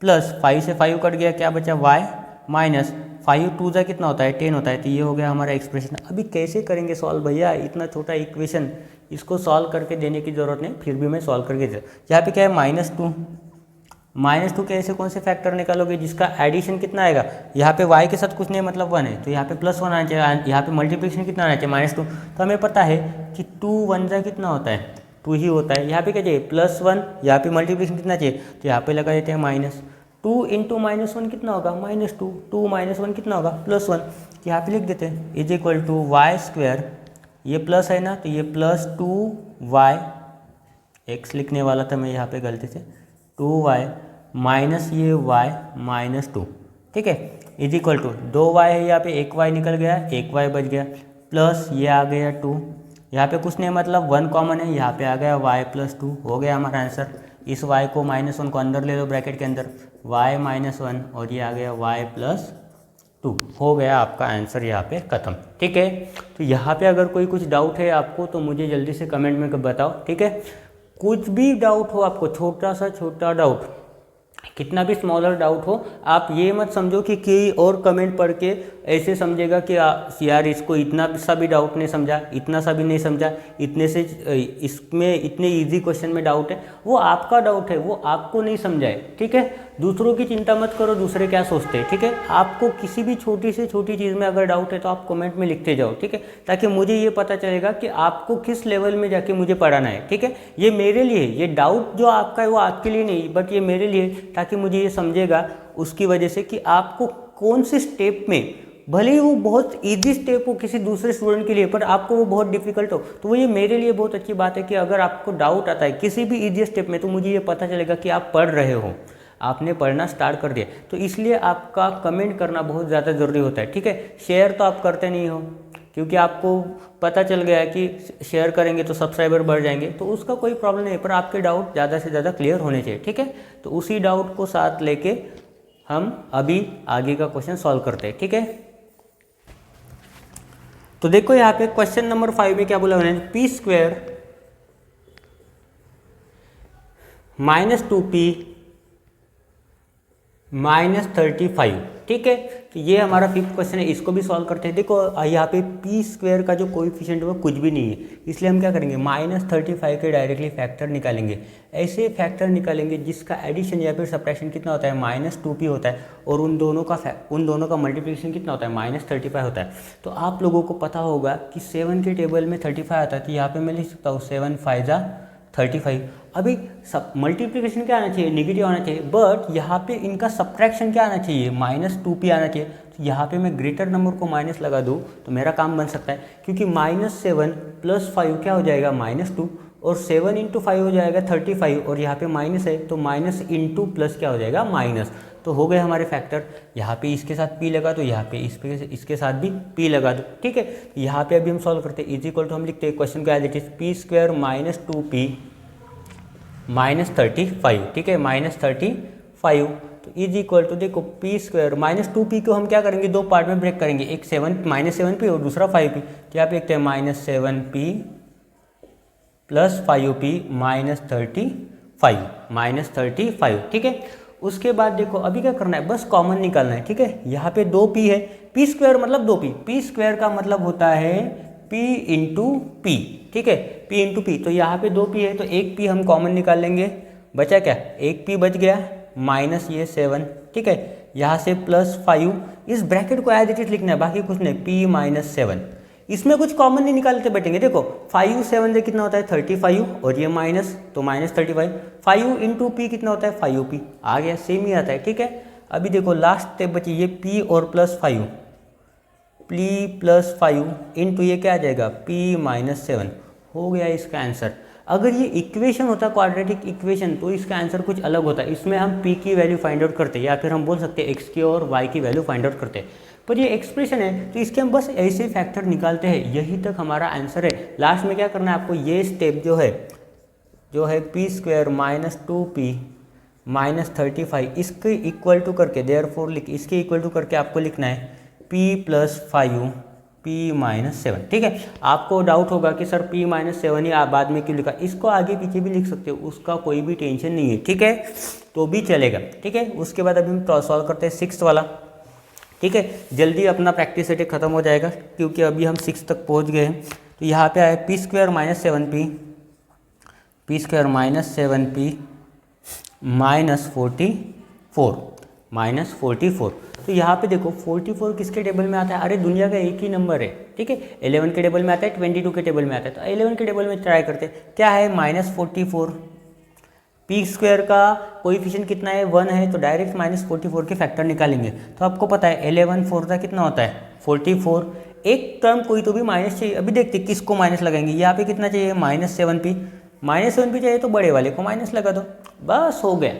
प्लस 5 से 5 कट गया, क्या बचा y माइनस 5 2 जा कितना होता है 10 होता है। तो ये हो गया हमारा एक्सप्रेशन। अभी कैसे करेंगे सॉल्व भैया, इतना छोटा इक्वेशन, इसको सॉल्व करके देने की ज़रूरत नहीं, फिर भी मैं सॉल्व करके दे। यहाँ पे क्या है -2 के ऐसे कौन से फैक्टर निकालोगे जिसका एडिशन कितना आएगा, यहाँ पे y के साथ कुछ नहीं मतलब 1 है, तो यहाँ पे +1 आना चाहिए, यहाँ पे मल्टीप्लिकेशन कितना आना चाहिए -2। तो हमें पता है कि 2 1 जा कितना होता है टू ही होता है। यहाँ पे क्या चाहिए +1, यहाँ पे मल्टीप्लिकेशन कितना चाहिए, तो यहाँ पे लगा देते हैं -2 इंटू -1 कितना होगा -2, 2 -1 कितना होगा +1, यहाँ पे लिख देते हैं इज इक्वल टू y², ये प्लस है ना तो ये +2y, x लिखने वाला था मैं यहाँ पे गलती से, 2y माइनस ये y -2, ठीक है, इज इक्वल टू 2y है यहाँ पे, 1y निकल गया, 1y बच गया, प्लस ये आ गया 2, यहाँ पे कुछ नहीं मतलब 1 कॉमन है, यहाँ पे आ गया y +2, हो गया हमारा आंसर। इस y को -1 को अंदर ले लो ब्रैकेट के अंदर, y -1 और ये आ गया y +2, हो गया आपका आंसर यहाँ पे ख़त्म, ठीक है। तो यहाँ पे अगर कोई कुछ डाउट है आपको तो मुझे जल्दी से कमेंट में बताओ, ठीक है। कुछ भी डाउट हो आपको, छोटा सा छोटा डाउट, कितना भी स्मॉलर डाउट हो, आप ये मत समझो कि कोई और कमेंट पढ़ के ऐसे समझेगा कि यार इसको इतना सा भी डाउट नहीं समझा, इतना सा भी नहीं समझा, इतने से इसमें इतने इजी क्वेश्चन में डाउट है, वो आपका डाउट है, वो आपको नहीं समझाए, ठीक है। दूसरों की चिंता मत करो, दूसरे क्या सोचते हैं, ठीक है। आपको किसी भी छोटी से छोटी चीज़ में अगर डाउट है तो आप कमेंट में लिखते जाओ, ठीक है, ताकि मुझे ये पता चलेगा कि आपको किस लेवल में जाके मुझे पढ़ाना है, ठीक है। ये मेरे लिए, ये डाउट जो आपका है वो आपके लिए नहीं, बट ये मेरे लिए, ताकि मुझे ये समझेगा उसकी वजह से कि आपको कौन से स्टेप में, भले ही वो बहुत इजी स्टेप हो किसी दूसरे स्टूडेंट के लिए, पर आपको वो बहुत डिफिकल्ट हो, तो वो ये मेरे लिए बहुत अच्छी बात है कि अगर आपको डाउट आता है किसी भी इजी स्टेप में तो मुझे ये पता चलेगा कि आप पढ़ रहे हो, आपने पढ़ना स्टार्ट कर दिया। तो इसलिए आपका कमेंट करना बहुत ज़्यादा ज़रूरी होता है, ठीक है। शेयर तो आप करते नहीं हो, क्योंकि आपको पता चल गया है कि शेयर करेंगे तो सब्सक्राइबर बढ़ जाएंगे, तो उसका कोई प्रॉब्लम नहीं, पर आपके डाउट ज़्यादा से ज़्यादा क्लियर होने चाहिए, ठीक है। तो उसी डाउट को साथ लेके हम अभी आगे का क्वेश्चन सॉल्व करते हैं, ठीक है। तो देखो यहाँ पे क्वेश्चन नंबर 5 में क्या बोला उन्होंने, p² -2p -35, ठीक है। तो ये हमारा 5th क्वेश्चन है, इसको भी सॉल्व करते हैं। देखो यहाँ पे p² का जो कोएफिशिएंट है वो कुछ भी नहीं है, इसलिए हम क्या करेंगे -35 के डायरेक्टली फैक्टर निकालेंगे। ऐसे फैक्टर निकालेंगे जिसका एडिशन या फिर सब्ट्रैक्शन कितना होता है -2p होता है, और उन दोनों का मल्टीप्लिकेशन कितना होता है -35 होता है। तो आप लोगों को पता होगा कि 7 के टेबल में 35 आता है, तो यहाँ पर मैं लिख सकता हूँ 7 5 35। अभी सब मल्टीप्लिकेशन क्या आना चाहिए, नेगेटिव आना चाहिए, बट यहाँ पे इनका सब्ट्रैक्शन क्या आना चाहिए, -2p आना चाहिए। तो यहाँ पे मैं ग्रेटर नंबर को माइनस लगा दूँ तो मेरा काम बन सकता है, क्योंकि -7 + 5 क्या हो जाएगा -2, और 7 × 5 हो जाएगा 35, और यहाँ पे माइनस है तो माइनस इंटू प्लस क्या हो जाएगा माइनस। तो हो गए हमारे फैक्टर। यहाँ पे इसके साथ p लगा दो, यहाँ पे इसके साथ भी p लगा दो, ठीक है। यहाँ पे अभी हम सॉल्व करते हैं, इज इक्वल टू हम लिखते हैं क्वेश्चन का as it is p² -2p -35, ठीक है, -35। तो इज इक्वल टू देखो p² -2p को हम क्या करेंगे, दो पार्ट में ब्रेक करेंगे, एक -7p और दूसरा 5p। तो यहाँ पे लिखते हैं -7p + 5p -35, ठीक है। उसके बाद देखो अभी क्या करना है, बस कॉमन निकालना है, ठीक है। यहाँ पे 2p है, p² मतलब 2p, p² का मतलब होता है p × p, ठीक है, p × p। तो यहाँ पे 2p है तो एक p हम कॉमन निकाल लेंगे, बचा क्या, एक p बच गया, माइनस ये 7, ठीक है, यहाँ से +5, इस ब्रैकेट को एज इट इज लिखना है, बाकी कुछ नहीं, p - 7। इसमें कुछ कॉमन नहीं निकालते बैठेंगे। देखो 5 7 से कितना होता है 35, और ये माइनस तो -35, 5 × p कितना होता है 5p, आ गया, सेम ही आता है, ठीक है। अभी देखो लास्ट स्टेप बची ये p और +5, p + 5 इंटू ये क्या आ जाएगा p - 7, हो गया इसका आंसर। अगर ये इक्वेशन होता क्वाड्रेटिक इक्वेशन तो इसका आंसर कुछ अलग होता है। इसमें हम p की वैल्यू फाइंड आउट करते हैं, या फिर हम बोल सकते हैं x की और y की वैल्यू फाइंड आउट करते हैं, पर ये एक्सप्रेशन है तो इसके हम बस ऐसे फैक्टर निकालते हैं, यही तक हमारा आंसर है। लास्ट में क्या करना है आपको, ये स्टेप जो है p² -2p -35 इसके इक्वल टू करके, देयरफॉर इसके इक्वल टू करके आपको लिखना है p + 5 p - 7, ठीक है। आपको डाउट होगा कि सर p - 7 ही आप बाद में क्यों लिखा, इसको आगे पीछे भी लिख सकते हो, उसका कोई भी टेंशन नहीं है, ठीक है, तो भी चलेगा, ठीक है। उसके बाद अभी हम सॉल्व करते हैं 6th वाला, ठीक है। जल्दी अपना प्रैक्टिस सेट खत्म हो जाएगा क्योंकि अभी हम 6 तक पहुंच गए हैं। तो यहाँ पे आया p² - 7p -7p -44 -44। तो यहाँ पे देखो 44 किसके टेबल में आता है, अरे दुनिया का एक ही नंबर है, ठीक है, 11 के टेबल में आता है, 22 के टेबल में आता है, तो 11 के टेबल में ट्राई करते हैं, क्या है -44, पी स्क्वायर का कोएफिशिएंट कितना है 1 है, तो डायरेक्ट -44 के फैक्टर निकालेंगे, तो आपको पता है 11 4 का कितना होता है 44, एक टर्म कोई तो भी माइनस चाहिए, अभी देखते किसको माइनस लगाएंगे, यहाँ पे कितना चाहिए -7p चाहिए, तो बड़े वाले को माइनस लगा दो, बस हो गया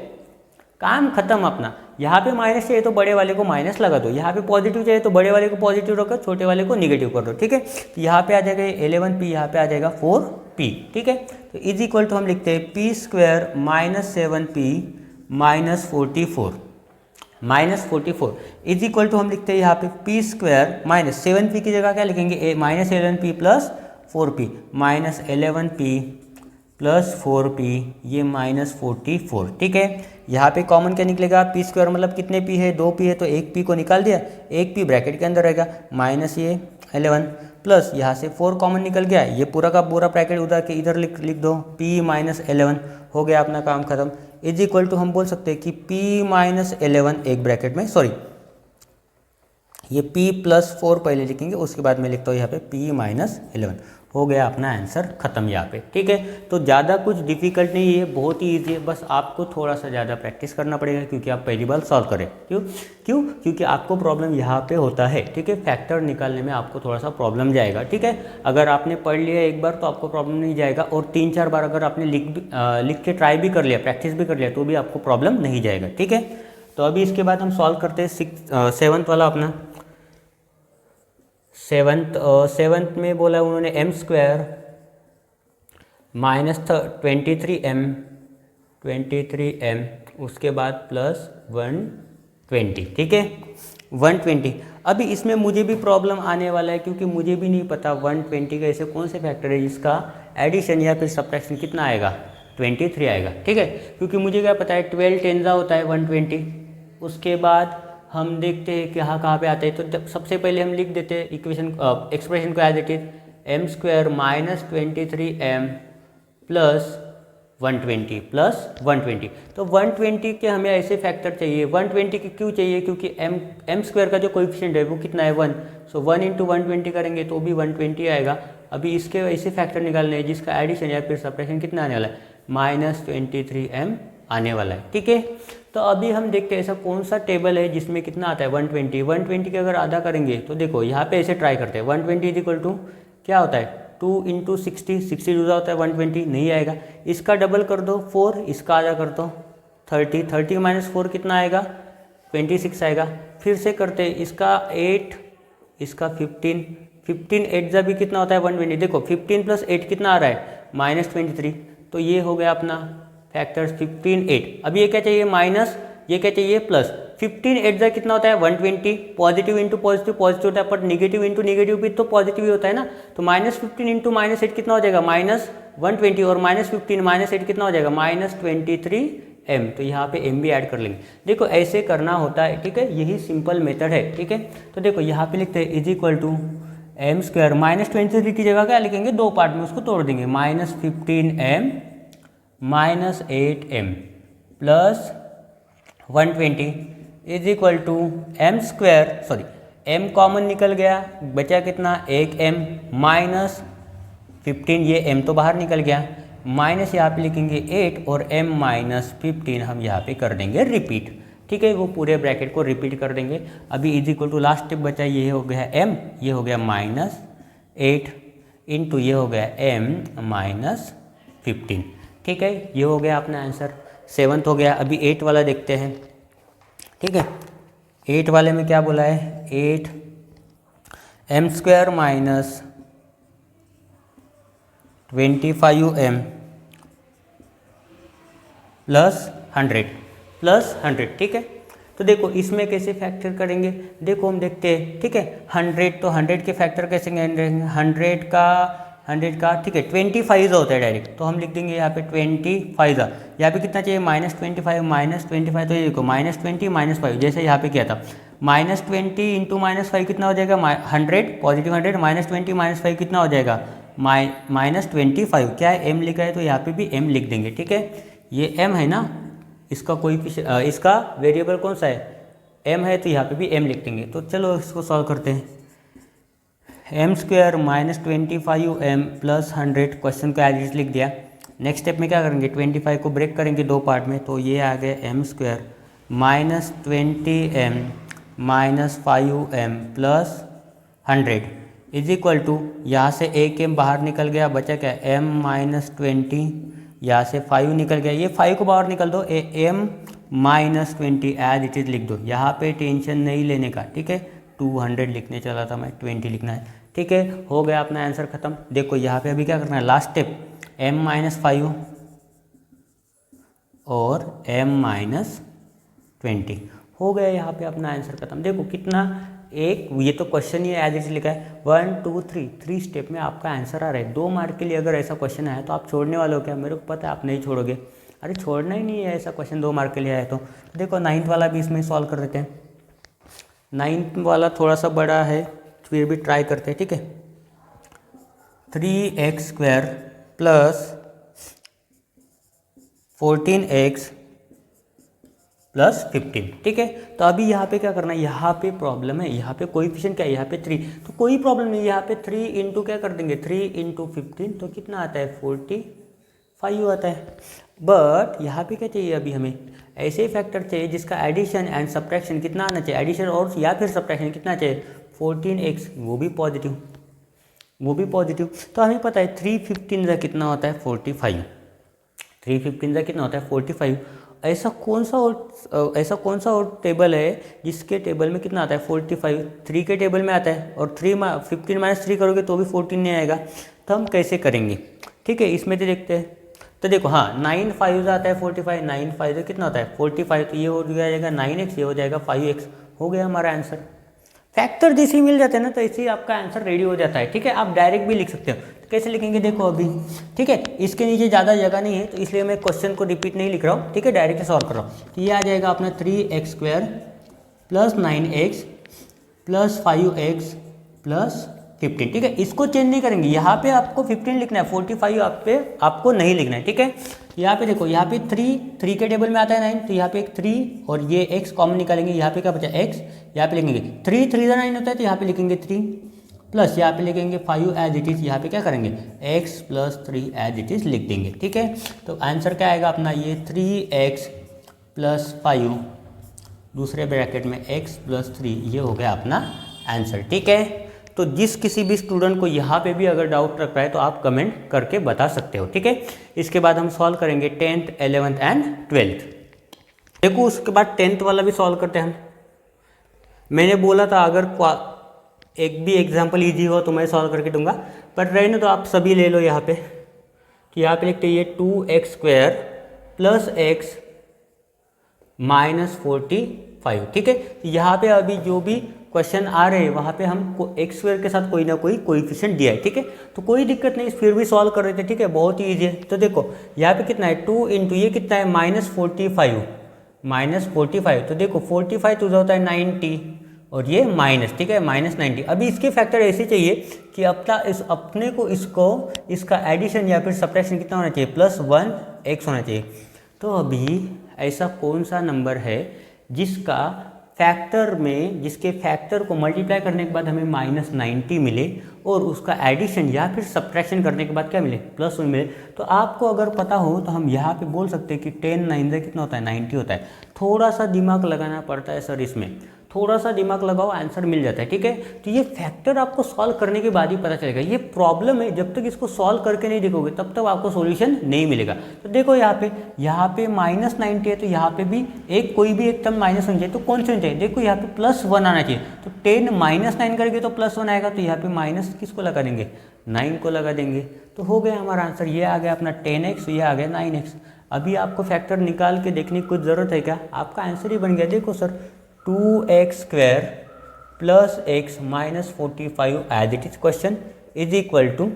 काम खत्म अपना। यहाँ पे माइनस चाहिए तो बड़े वाले को माइनस लगा दो, यहाँ पे पॉजिटिव चाहिए तो बड़े वाले को पॉजिटिव रखो, छोटे वाले को निगेटिव कर दो, ठीक है, तो यहाँ पे आ जाएगा 11p, यहाँ पे आ जाएगा 4p, ठीक है, तो इज इक्वल टू हम लिखते हैं p square -7p -44 is equal to हम लिखते हैं यहाँ पे पी स्क्वायर -7p की जगह क्या लिखेंगे -11p + 4p -11p + 4p ये -44, ठीक है, यहाँ पे कॉमन क्या निकलेगा, पी स्क्वायर मतलब कितने p है 2p है, तो एक p को निकाल दिया, एक p ब्रैकेट के अंदर रहेगा माइनस ये 11 प्लस यहाँ से 4 कॉमन निकल गया, ये पूरा का पूरा ब्रैकेट उधर के इधर लिख दो, p - 11 हो गया अपना काम खत्म, इज इक्वल टू हम बोल सकते हैं कि p - 11 एक ब्रैकेट में, सॉरी ये p + 4 पहले लिखेंगे, उसके बाद मैं लिखता हूँ यहाँ पे p - 11, हो गया अपना आंसर खत्म यहाँ पे, ठीक है, तो ज़्यादा कुछ डिफिकल्ट नहीं है, बहुत ही ईजी है, बस आपको थोड़ा सा ज़्यादा प्रैक्टिस करना पड़ेगा, क्योंकि आप पहली बार सॉल्व करें, क्योंकि आपको प्रॉब्लम यहाँ पे होता है, ठीक है, फैक्टर निकालने में आपको थोड़ा सा प्रॉब्लम जाएगा, ठीक है, अगर आपने पढ़ लिया एक बार तो आपको प्रॉब्लम नहीं जाएगा, और 3-4 बार अगर आपने लिख के ट्राई भी कर लिया, प्रैक्टिस भी कर लिया, तो भी आपको प्रॉब्लम नहीं जाएगा, ठीक है। तो अभी इसके बाद हम सॉल्व करते हैं 7th वाला अपना, 7th में बोला उन्होंने m² -23m उसके बाद प्लस 120, ठीक है, 120। अभी इसमें मुझे भी प्रॉब्लम आने वाला है, क्योंकि मुझे भी नहीं पता 120 का ऐसे कौन से फैक्टर है जिसका एडिशन या फिर सब्ट्रैक्शन कितना आएगा 23 आएगा, ठीक है, क्योंकि मुझे क्या पता है 12 10 होता है 120, उसके बाद हम देखते हैं कि हाँ कहाँ पे आते हैं, तो सबसे पहले हम लिख देते हैं एक्सप्रेशन को as it is m² -23m + 120 तो 120 के हमें ऐसे फैक्टर चाहिए, 120 के क्यों चाहिए, क्योंकि m² का जो कोएफिशिएंट है वो कितना है 1, सो 1 × 120 करेंगे तो भी 120 आएगा। अभी इसके ऐसे फैक्टर निकालने हैं जिसका एडिशन या फिर सब्ट्रैक्शन कितना आने वाला है -23m आने वाला है, ठीक है। तो अभी हम देखते हैं ऐसा कौन सा टेबल है जिसमें कितना आता है 120 के अगर आधा करेंगे तो देखो यहाँ पे ऐसे ट्राई करते हैं 120 = क्या होता है 2 × 60 दूसरा होता है 120, नहीं आएगा, इसका डबल कर दो 4, इसका आधा कर दो 30 - 4 कितना आएगा 26 आएगा, फिर से करते हैं इसका 8, इसका 15 8 जा भी कितना होता है 120, देखो 15 + 8 कितना आ रहा है -23, तो ये हो गया अपना फैक्टर्स 15 8। अब ये क्या चाहिए माइनस, ये क्या चाहिए प्लस, 15 8 जा कितना होता है 120, पॉजिटिव इंटू पॉजिटिव होता है, पर निगेटिव इंटू निगेटिव भी तो पॉजिटिव ही होता है ना, तो -15 × -8 कितना हो जाएगा -120, और -15 -8 कितना हो जाएगा -23m, तो यहाँ पे m भी ऐड कर लेंगे। देखो ऐसे करना होता है, ठीक है, यही सिंपल मेथड है, ठीक है। तो देखो यहाँ पे लिखते हैं इज इक्वल टू m² -23 की जगह क्या लिखेंगे, दो पार्ट में उसको तोड़ देंगे, -15m -8m plus 120 is equal to m², sorry m common निकल गया, बचा कितना 1m -15, ये m तो बाहर निकल गया, माइनस यहाँ पे लिखेंगे 8 और m -15 हम यहाँ पे कर देंगे रिपीट, ठीक है, वो पूरे ब्रैकेट को रिपीट कर देंगे। अभी is equal to last step बचा, ये हो गया m, ये हो गया -8 इंटू ये हो गया m -15, ठीक है, ये हो गया अपना आंसर, 7th हो गया। अभी 8 वाला देखते हैं, ठीक है, 8 वाले में क्या बोला है 8m² -25m प्लस 100, ठीक है। तो देखो इसमें कैसे फैक्टर करेंगे, देखो हम देखते हैं, ठीक है, 100 तो 100 के फैक्टर कैसे करेंगे, 100 का ठीक है 25 होता है डायरेक्ट, तो हम लिख देंगे यहाँ पे 25, यहाँ पे कितना चाहिए -25, तो ये देखो -20 -5, जैसे यहाँ पे किया था -20 × -5 कितना हो जाएगा 100, पॉजिटिव 100, -20 -5 कितना हो जाएगा -25, क्या है m लिखा है तो यहाँ पे भी m लिख देंगे, ठीक है, ये m है ना, इसका कोई इसका वेरिएबल कौन सा है m है तो यहाँ पे भी m लिख देंगे। तो चलो इसको सॉल्व करते हैं। m² minus 25m plus 100, question को एज इट लिख दिया। नेक्स्ट स्टेप में क्या करेंगे, 25 को ब्रेक करेंगे दो पार्ट में, तो ये आ गया m² minus 20m minus 5m plus 100 is equal to, यहाँ से एक m बाहर निकल गया, बचा क्या m माइनस 20, यहाँ से 5 निकल गया, ये 5 को बाहर निकल दो, m minus 20 as it is लिख दो। यहाँ पे टेंशन नहीं लेने का, ठीक है। 200 लिखने चला था मैं, 20 लिखना है, ठीक है। हो गया अपना आंसर खत्म। देखो यहाँ पे अभी क्या करना है, लास्ट स्टेप m माइनस 5 और m माइनस 20 हो गया, यहाँ पे अपना आंसर खत्म। देखो कितना एक, ये तो क्वेश्चन ही एज इट लिखा है, 1 2 3 3 स्टेप में आपका आंसर आ रहा है। 2 मार्क के लिए अगर ऐसा क्वेश्चन आया तो आप छोड़ने वाले हो क्या? मेरे को पता है आप नहीं छोड़ोगे। अरे छोड़ना ही नहीं है, ऐसा क्वेश्चन 2 मार्क के लिए आया तो। देखो 9th वाला भी इसमें सॉल्व कर देते हैं। 9th वाला थोड़ा सा बड़ा है, फिर भी ट्राई करते हैं, ठीक है। 3x² प्लस 14x प्लस 15, ठीक है। तो अभी यहाँ पे क्या करना है, यहाँ पे प्रॉब्लम है, यहाँ पे कोएफिशिएंट क्या है, यहाँ पे 3, तो कोई प्रॉब्लम नहीं, यहाँ पे 3 इंटू क्या कर देंगे, 3 इंटू 15, तो कितना आता है 45 आता है। बट यहाँ पे क्या चाहिए, अभी हमें ऐसे फैक्टर चाहिए जिसका एडिशन एंड सब्ट्रैक्शन कितना आना चाहिए, एडिशन और या फिर सब्ट्रैक्शन कितना चाहिए, 14x, वो भी पॉजिटिव, वो भी पॉजिटिव। तो हमें पता है 3 15 का कितना होता है 45, 3 15 का कितना होता है 45। ऐसा कौन सा और टेबल है जिसके टेबल में कितना आता है 45, 3 के टेबल में आता है, और 15 माइनस 3 करोगे तो भी 14 नहीं आएगा। तो हम कैसे करेंगे, ठीक है, इसमें तो देखते हैं। तो देखो हाँ, 9 5 आता है 45, 9 5 कितना होता है 45, तो ये हो जाएगा 9x, ये हो जाएगा 5x, हो गया हमारा आंसर। फैक्टर जैसे ही मिल जाते हैं ना, तो ऐसे ही आपका आंसर रेडी हो जाता है, ठीक है। आप डायरेक्ट भी लिख सकते हो, तो कैसे लिखेंगे देखो अभी, ठीक है। इसके नीचे ज़्यादा जगह नहीं है तो इसलिए मैं क्वेश्चन को रिपीट नहीं लिख रहा हूँ, ठीक है, डायरेक्ट सॉल्व कर रहा हूँ। तो ये आ जाएगा अपना 3x² plus 9x plus 5x plus 15, ठीक है। इसको चेंज नहीं करेंगे, यहाँ पे आपको 15 लिखना है, 45 आपको नहीं लिखना है, ठीक है। यहाँ पे देखो, यहाँ पे 3 के टेबल में आता है 9, तो यहाँ पे एक 3 और ये x कॉमन निकालेंगे, यहाँ पे क्या बचा x, यहाँ पे लिखेंगे 3 3 9 होता है, तो यहाँ पे लिखेंगे 3 प्लस यहाँ पे लिखेंगे 5 एज इट इज़, यहाँ पे क्या करेंगे x plus 3 as it is लिख देंगे, ठीक है। तो आंसर क्या आएगा अपना, ये 3x प्लस 5 दूसरे ब्रैकेट में x प्लस 3, ये हो गया अपना आंसर, ठीक है। तो जिस किसी भी स्टूडेंट को यहाँ पे भी अगर डाउट रख रहा है तो आप कमेंट करके बता सकते हो, ठीक है। इसके बाद हम सॉल्व करेंगे 10th 11th एंड 12th। देखो उसके बाद 10th वाला भी सॉल्व करते हैं हम। मैंने बोला था अगर एक भी एग्जाम्पल ईजी हो तो मैं सॉल्व करके दूंगा, पर रहने तो आप सभी ले लो यहाँ पे। तो यहाँ पे लिखते हैं 2x² प्लस x माइनस 45, ठीक है। यहाँ पे अभी जो भी क्वेश्चन आ रहे हैं वहाँ पे हम x² के साथ कोई ना कोई कोएफिशिएंट दिया है, ठीक है। तो कोई दिक्कत नहीं, फिर भी सॉल्व कर रहे थे, ठीक है, बहुत ही ईजी है। तो देखो यहाँ पे कितना है 2 इंटू ये कितना है माइनस 45, तो देखो 45 तो होता है 90 और ये माइनस, ठीक है, माइनस 90। अभी इसके फैक्टर ऐसे चाहिए कि अपने को इसका एडिशन या फिर सब्ट्रैक्शन कितना होना चाहिए, +1x होना चाहिए। तो अभी ऐसा कौन सा नंबर है जिसके फैक्टर को मल्टीप्लाई करने के बाद हमें -90 मिले और उसका एडिशन या फिर सब्ट्रैक्शन करने के बाद क्या मिले, +1 मिले। तो आपको अगर पता हो तो हम यहाँ पे बोल सकते हैं कि 10 9 से कितना होता है 90 होता है। थोड़ा सा दिमाग लगाना पड़ता है सर, इसमें थोड़ा सा दिमाग लगाओ आंसर मिल जाता है, ठीक है। तो ये फैक्टर आपको सॉल्व करने के बाद ही पता चलेगा। ये प्रॉब्लम है, जब तक इसको सॉल्व करके नहीं देखोगे तब तक आपको सॉल्यूशन नहीं मिलेगा। तो देखो यहाँ पे -90 है, तो यहाँ पे भी कोई भी एक टर्म माइनस होनी चाहिए, तो कौन सी होनी चाहिए, देखो यहाँ पे +1 आना चाहिए। तो 10 -9 करके तो +1 आएगा, तो यहाँ पे माइनस किसको लगा देंगे, 9 को लगा देंगे। तो हो गया हमारा आंसर, ये आ गया अपना 10x, ये आ गया 9x। अभी आपको फैक्टर निकाल के देखने की कुछ ज़रूरत है क्या, आपका आंसर ही बन गया। देखो sir 2x² plus x minus 45 as it is question is equal to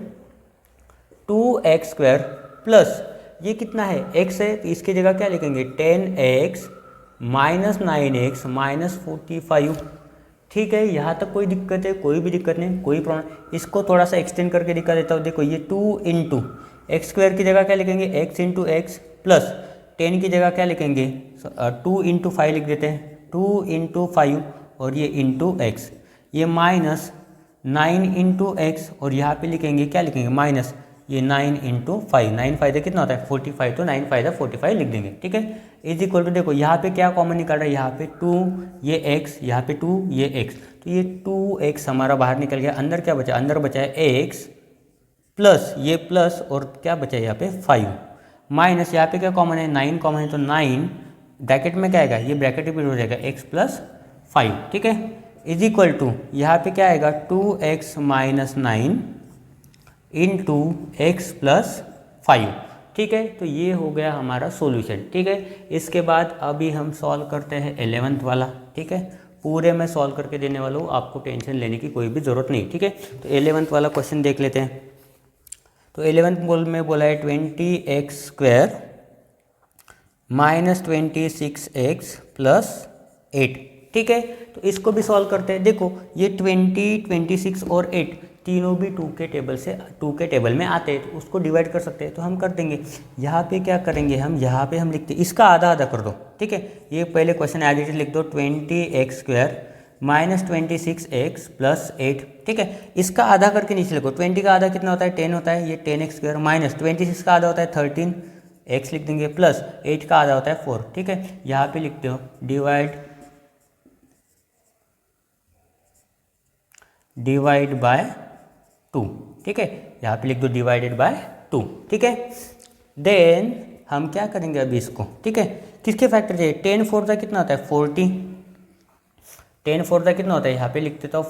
2x² plus ये कितना है x है, तो इसकी जगह क्या लिखेंगे 10x माइनस 9x माइनस 45, ठीक है। यहाँ तक कोई दिक्कत है, कोई भी दिक्कत नहीं, कोई प्रॉब्लम। इसको थोड़ा सा एक्सटेंड करके दिखा देता हूँ। देखो ये 2 इंटू x² की जगह क्या लिखेंगे x इंटू एक्स प्लस 10 की जगह क्या लिखेंगे 2 इंटू 5 लिख देते हैं 2 इंटू 5 और ये इंटू एक्स, ये माइनस 9 इंटू एक्स और यहाँ पे लिखेंगे क्या लिखेंगे माइनस ये 9 इंटू 5, 9 फायदा कितना होता है 45, तो 9 फायदा 45 लिख देंगे, ठीक है। इज इक्वल टू देखो यहाँ पे क्या कॉमन निकल रहा है, यहाँ पे 2 ये x, यहाँ पे 2 ये x, तो ये 2x हमारा बाहर निकल गया, अंदर क्या बचा, अंदर बचा है x प्लस ये प्लस और क्या बचा है यहाँ पे 5 माइनस यहाँ पे क्या कॉमन है 9 कॉमन है, तो 9 ब्रैकेट में क्या आएगा, ये ब्रैकेट रिपीट हो जाएगा x प्लस 5, ठीक है। इज इक्वल टू यहाँ पे क्या आएगा 2x minus 9 into x plus 5, ठीक है। तो ये हो गया हमारा सॉल्यूशन, ठीक है। इसके बाद अभी हम सॉल्व करते हैं 11th वाला, ठीक है। पूरे मैं सॉल्व करके देने वाला हूँ, आपको टेंशन लेने की कोई भी ज़रूरत नहीं, ठीक है। तो 11th वाला क्वेश्चन देख लेते हैं। तो 11th में बोला है 20x² माइनस 26x प्लस 8, ठीक है। तो इसको भी सॉल्व करते हैं। देखो ये 20, 26 और 8 तीनों भी 2 के टेबल में आते हैं, तो उसको डिवाइड कर सकते हैं, तो हम कर देंगे। यहाँ पे क्या करेंगे हम, यहाँ पे हम लिखते हैं इसका आधा आधा कर दो, ठीक है। ये पहले क्वेश्चन एज इट इज लिख दो 20x² माइनस 26x प्लस 8, ठीक है। इसका आधा करके नीचे लिखो, 20 का आधा कितना होता है 10 होता है, ये 10x² माइनस 26 का आधा होता है 13x लिख देंगे प्लस 8 का आधा होता है 4, ठीक है। यहाँ पे लिखते हो डिवाइड बाय 2, ठीक है। यहाँ पे लिख दो डिवाइडेड बाय 2, ठीक है। देन हम क्या करेंगे अभी इसको, ठीक है। किसके फैक्टर चाहिए, 10 4 का कितना होता है 40, 10 4 का कितना होता है, यहाँ पे लिख देता हूँ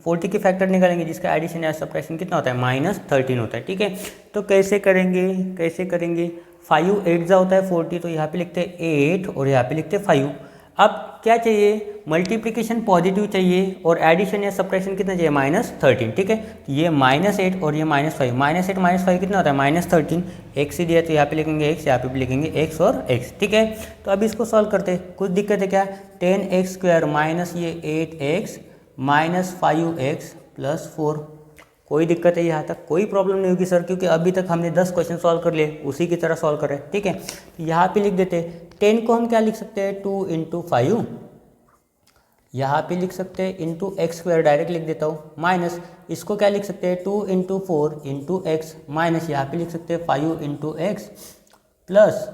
40 के फैक्टर निकालेंगे, जिसका एडिशन या सब्ट्रैक्शन कितना होता है -13 होता है, ठीक है। तो कैसे करेंगे 5 8 होता है 40, तो यहाँ पे लिखते हैं 8 और यहाँ पे लिखते हैं 5। अब क्या चाहिए, मल्टीप्लिकेशन पॉजिटिव चाहिए और एडिशन या सब्ट्रैक्शन कितना चाहिए -13, ठीक है। तो ये -8 और ये -5, -8 -5 कितना होता है -13, x ही दिया तो यहाँ पे लिखेंगे x, यहाँ पे भी लिखेंगे x और x, ठीक है। तो अब इसको सॉल्व करते हैं। कुछ दिक्कत है क्या, 10x² माइनस ये 8x माइनस 5x प्लस 4, कोई दिक्कत है यहाँ तक, कोई प्रॉब्लम नहीं होगी सर, क्योंकि अभी तक हमने 10 क्वेश्चन सॉल्व कर लिए, उसी की तरह सॉल्व कर रहे हैं, ठीक है। यहाँ पे लिख देते हैं 10 को हम क्या लिख सकते हैं 2 इंटू 5, यहाँ पे लिख सकते हैं इंटू x² डायरेक्ट लिख देता हूँ, माइनस इसको क्या लिख सकते हैं 2 इंटू 4 इंटू एक्स, माइनस यहाँ पे लिख सकते हैं 5 इंटू एक्स प्लस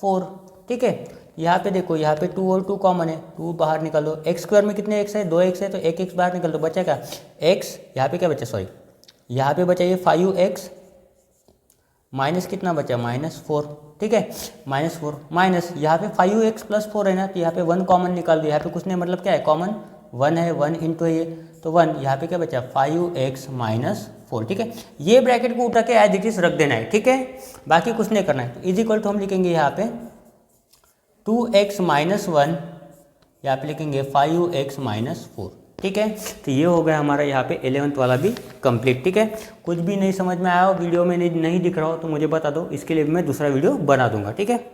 4, ठीक है। यहाँ पे देखो, यहाँ पे 2 और 2 कॉमन है, 2 बाहर निकाल दो, x² में कितने x है 2x है, तो एक x बाहर निकाल दो, बचा क्या x, यहाँ पे क्या बचा सॉरी यहाँ पे बचा ये 5x माइनस कितना बचा -4, ठीक है, -4 माइनस यहाँ पे 5x प्लस 4 है ना, तो यहाँ पे 1 कॉमन निकाल दो, यहाँ पे कुछ नहीं मतलब क्या है कॉमन 1 है, 1 इंटू है ये, तो 1 यहाँ पे क्या बचा 5x माइनस 4, ठीक है। ये ब्रैकेट को उठा के एज इट इज रख देना है, ठीक है, बाकी कुछ नहीं करना है। तो इज इक्वल टू हम लिखेंगे यहाँ पे 2x माइनस 1, यहाँ पे लिखेंगे 5x माइनस 4, ठीक है। तो ये हो गया हमारा यहाँ पे 11th वाला भी कंप्लीट, ठीक है। कुछ भी नहीं समझ में आया हो, वीडियो में नहीं दिख रहा हो तो मुझे बता दो, इसके लिए मैं दूसरा वीडियो बना दूंगा, ठीक है।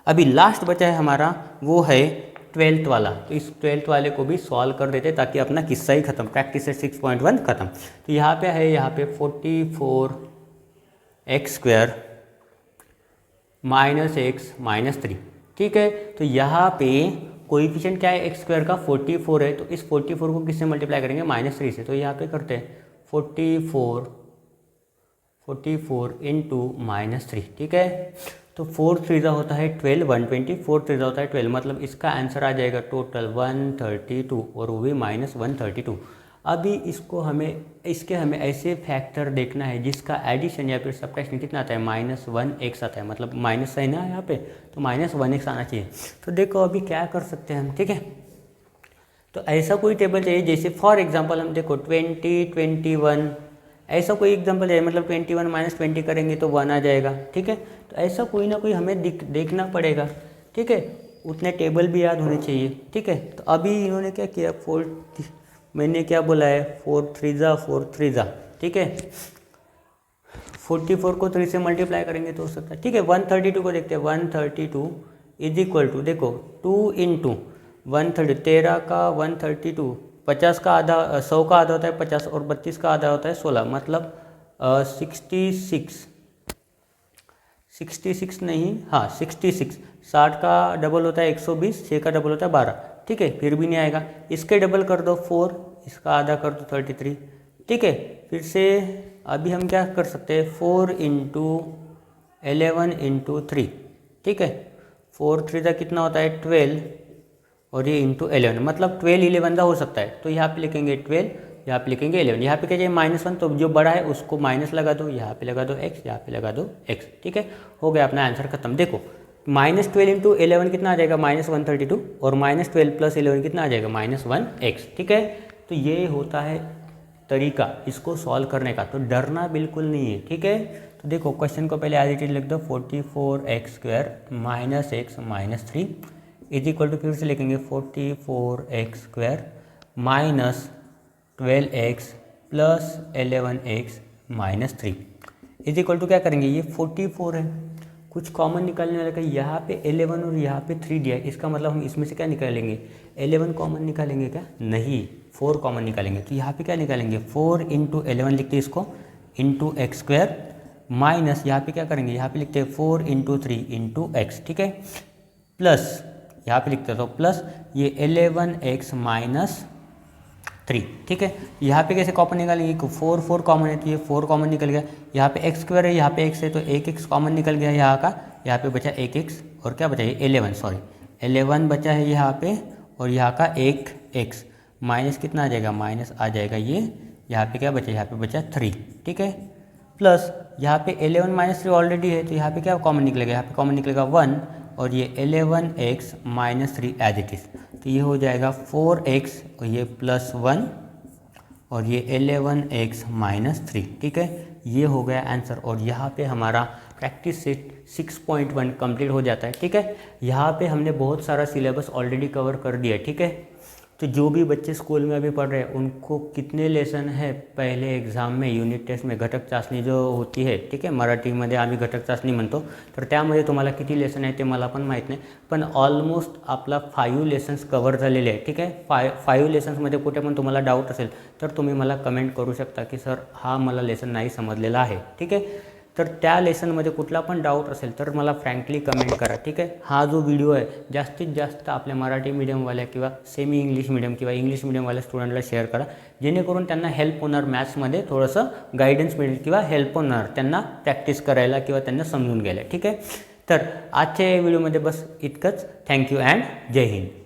अभी लास्ट बचा है हमारा, वो है 12th वाला, तो इस 12th वाले को भी सॉल्व कर देते ताकि अपना किस्सा ही खत्म, प्रैक्टिस 6.1 खत्म। तो यहाँ पे है, यहाँ पे 44x² माइनस x माइनस 3, ठीक है। तो यहाँ पे कोएफिशिएंट क्या है x² का 44 है, तो इस 44 को किससे मल्टीप्लाई करेंगे -3 से, तो यहाँ पे करते हैं 44 इंटू -3, ठीक है। तो 4 3 होता है 12, 120, 4 3 होता है 12, मतलब इसका आंसर आ जाएगा टोटल 132 और वो भी -132। अभी इसके हमें ऐसे फैक्टर देखना है जिसका एडिशन या फिर सब्ट्रैक्शन कितना आता है -1x आता है, मतलब माइनस है ना यहाँ पे, तो -1x आना चाहिए। तो देखो अभी क्या कर सकते हैं हम, ठीक है। तो ऐसा कोई टेबल चाहिए, जैसे फॉर एग्जांपल हम देखो 20 21, ऐसा कोई एग्जांपल चाहिए, मतलब 21 माइनस 20 करेंगे तो 1 आ जाएगा, ठीक है। तो ऐसा कोई ना कोई हमें देखना पड़ेगा, ठीक है। उतने टेबल भी याद होने चाहिए, ठीक है। तो अभी इन्होंने क्या किया, मैंने क्या बोला है 4 3 जा, ठीक है। 44 को 3 से मल्टीप्लाई करेंगे तो हो सकता है, ठीक है। 132 को देखते हैं, 132 इज इक्वल टू देखो 2 इंटू 130, 13 का 132, 50 का आधा 100 का आधा होता है 50 और 32 का आधा होता है 16, मतलब 66 66 नहीं, हाँ 66, 60 का डबल होता है 120, 6 का डबल होता है 12, ठीक है, फिर भी नहीं आएगा। इसके डबल कर दो 4, इसका आधा कर दो 33, ठीक है। फिर से अभी हम क्या कर सकते हैं, 4 इंटू 11 इंटू 3, ठीक है, 4 3 का कितना होता है 12, और ये इंटू 11, मतलब 12 11 का हो सकता है। तो यहाँ पे लिखेंगे 12, यहाँ पे लिखेंगे 11, यहाँ पे क्या चाहिए -1, तो जो बड़ा है उसको माइनस लगा दो, यहाँ पे लगा दो x, यहाँ पे लगा दो x, ठीक है, हो गया अपना आंसर खत्म। देखो -12 इंटू 11 कितना आ जाएगा -132, और -12 प्लस 11 कितना आ जाएगा -1x, ठीक है। तो ये होता है तरीका इसको सॉल्व करने का, तो डरना बिल्कुल नहीं है, ठीक है। तो देखो क्वेश्चन को पहले एज इट इज लिख दो, 44x² minus x minus 3 is equal to, फिर से लिखेंगे 44x² minus 12x plus 11x minus 3 is equal to, क्या करेंगे, ये 44 है, कुछ कॉमन निकालने वाला का, यहाँ पे 11 और यहाँ पे 3 दिया है, इसका मतलब हम इसमें से क्या निकालेंगे, 11 कॉमन निकालेंगे क्या, नहीं 4 कॉमन निकालेंगे। तो यहाँ पे क्या निकालेंगे, 4 इंटू 11 लिखते हैं इसको, इंटू x² माइनस, यहाँ पे क्या करेंगे, यहाँ पे लिखते हैं 4 इंटू 3 इंटू x, ठीक है, प्लस यहाँ पे लिखते हैं तो प्लस ये 11x माइनस 3, ठीक है। यहाँ पे कैसे कॉमन निकालेंगे, 4 कॉमन है तो ये 4 कॉमन निकल गया, यहाँ पे x² है, यहाँ पे x है तो 1x कॉमन निकल गया यहाँ का, यहाँ पे बचा 1x, और क्या बचा ये 11 बचा है यहाँ पे, और यहाँ का 1x माइनस कितना आ जाएगा, माइनस आ जाएगा ये, यहाँ पे क्या बचा, यहाँ पे बचा 3, ठीक है, प्लस यहाँ पे 11 माइनस 3 ऑलरेडी है, तो यहाँ पे क्या कॉमन निकलेगा, यहाँ पे कॉमन निकलेगा 1, और ये 11x minus 3 as it is, तो ये हो जाएगा 4x, और ये +1, और ये 11x माइनस 3, ठीक है, ये हो गया आंसर। और यहाँ पे हमारा प्रैक्टिस सेट 6.1 कंप्लीट हो जाता है, ठीक है। यहाँ पे हमने बहुत सारा सिलेबस ऑलरेडी कवर कर दिया, ठीक है। तो जो भी बच्चे स्कूल में अभी पढ़ रहे हैं उनको कितने लेसन है पहले एग्जाम में, युनिट टेस्ट में घटक चाचणी जो होती है, ठीक आहे, मराठीमध्ये आम्ही घटक चाचणी म्हणतो, तर त्यामध्ये तुम्हाला किती लेसन आहे ते मला पण माहीत नाही, पण ऑलमोस्ट आपला 5 लेसन्स कवर झालेले आहे, ठीक आहे। 5 लेसन्समध्ये कुठे पण तुम्हाला डाऊट असेल तर तुम्ही मला कमेंट करू शकता की सर हा मला लेसन नाही समजलेला आहे, ठीक आहे। तर त्या लेसनमध्ये कुठला पण डाऊट असेल तर मला फ्रँकली कमेंट करा, ठीक आहे। हा जो व्हिडिओ आहे जास्तीत जास्त आपल्या मराठी मीडियमवाल्या किंवा सेमी इंग्लिश मीडियम किंवा इंग्लिश मीडियमवाल्या स्टुडंटला शेअर करा, जेणेकरून त्यांना हेल्प होणार, मॅथ्समध्ये थोडंसं गायडन्स मिळेल किंवा हेल्प होणार त्यांना प्रॅक्टिस करायला किंवा त्यांना समजून घ्यायला, ठीक आहे। तर आजच्या व्हिडिओमध्ये बस इतकंच. थँक्यू अँड जय हिंद.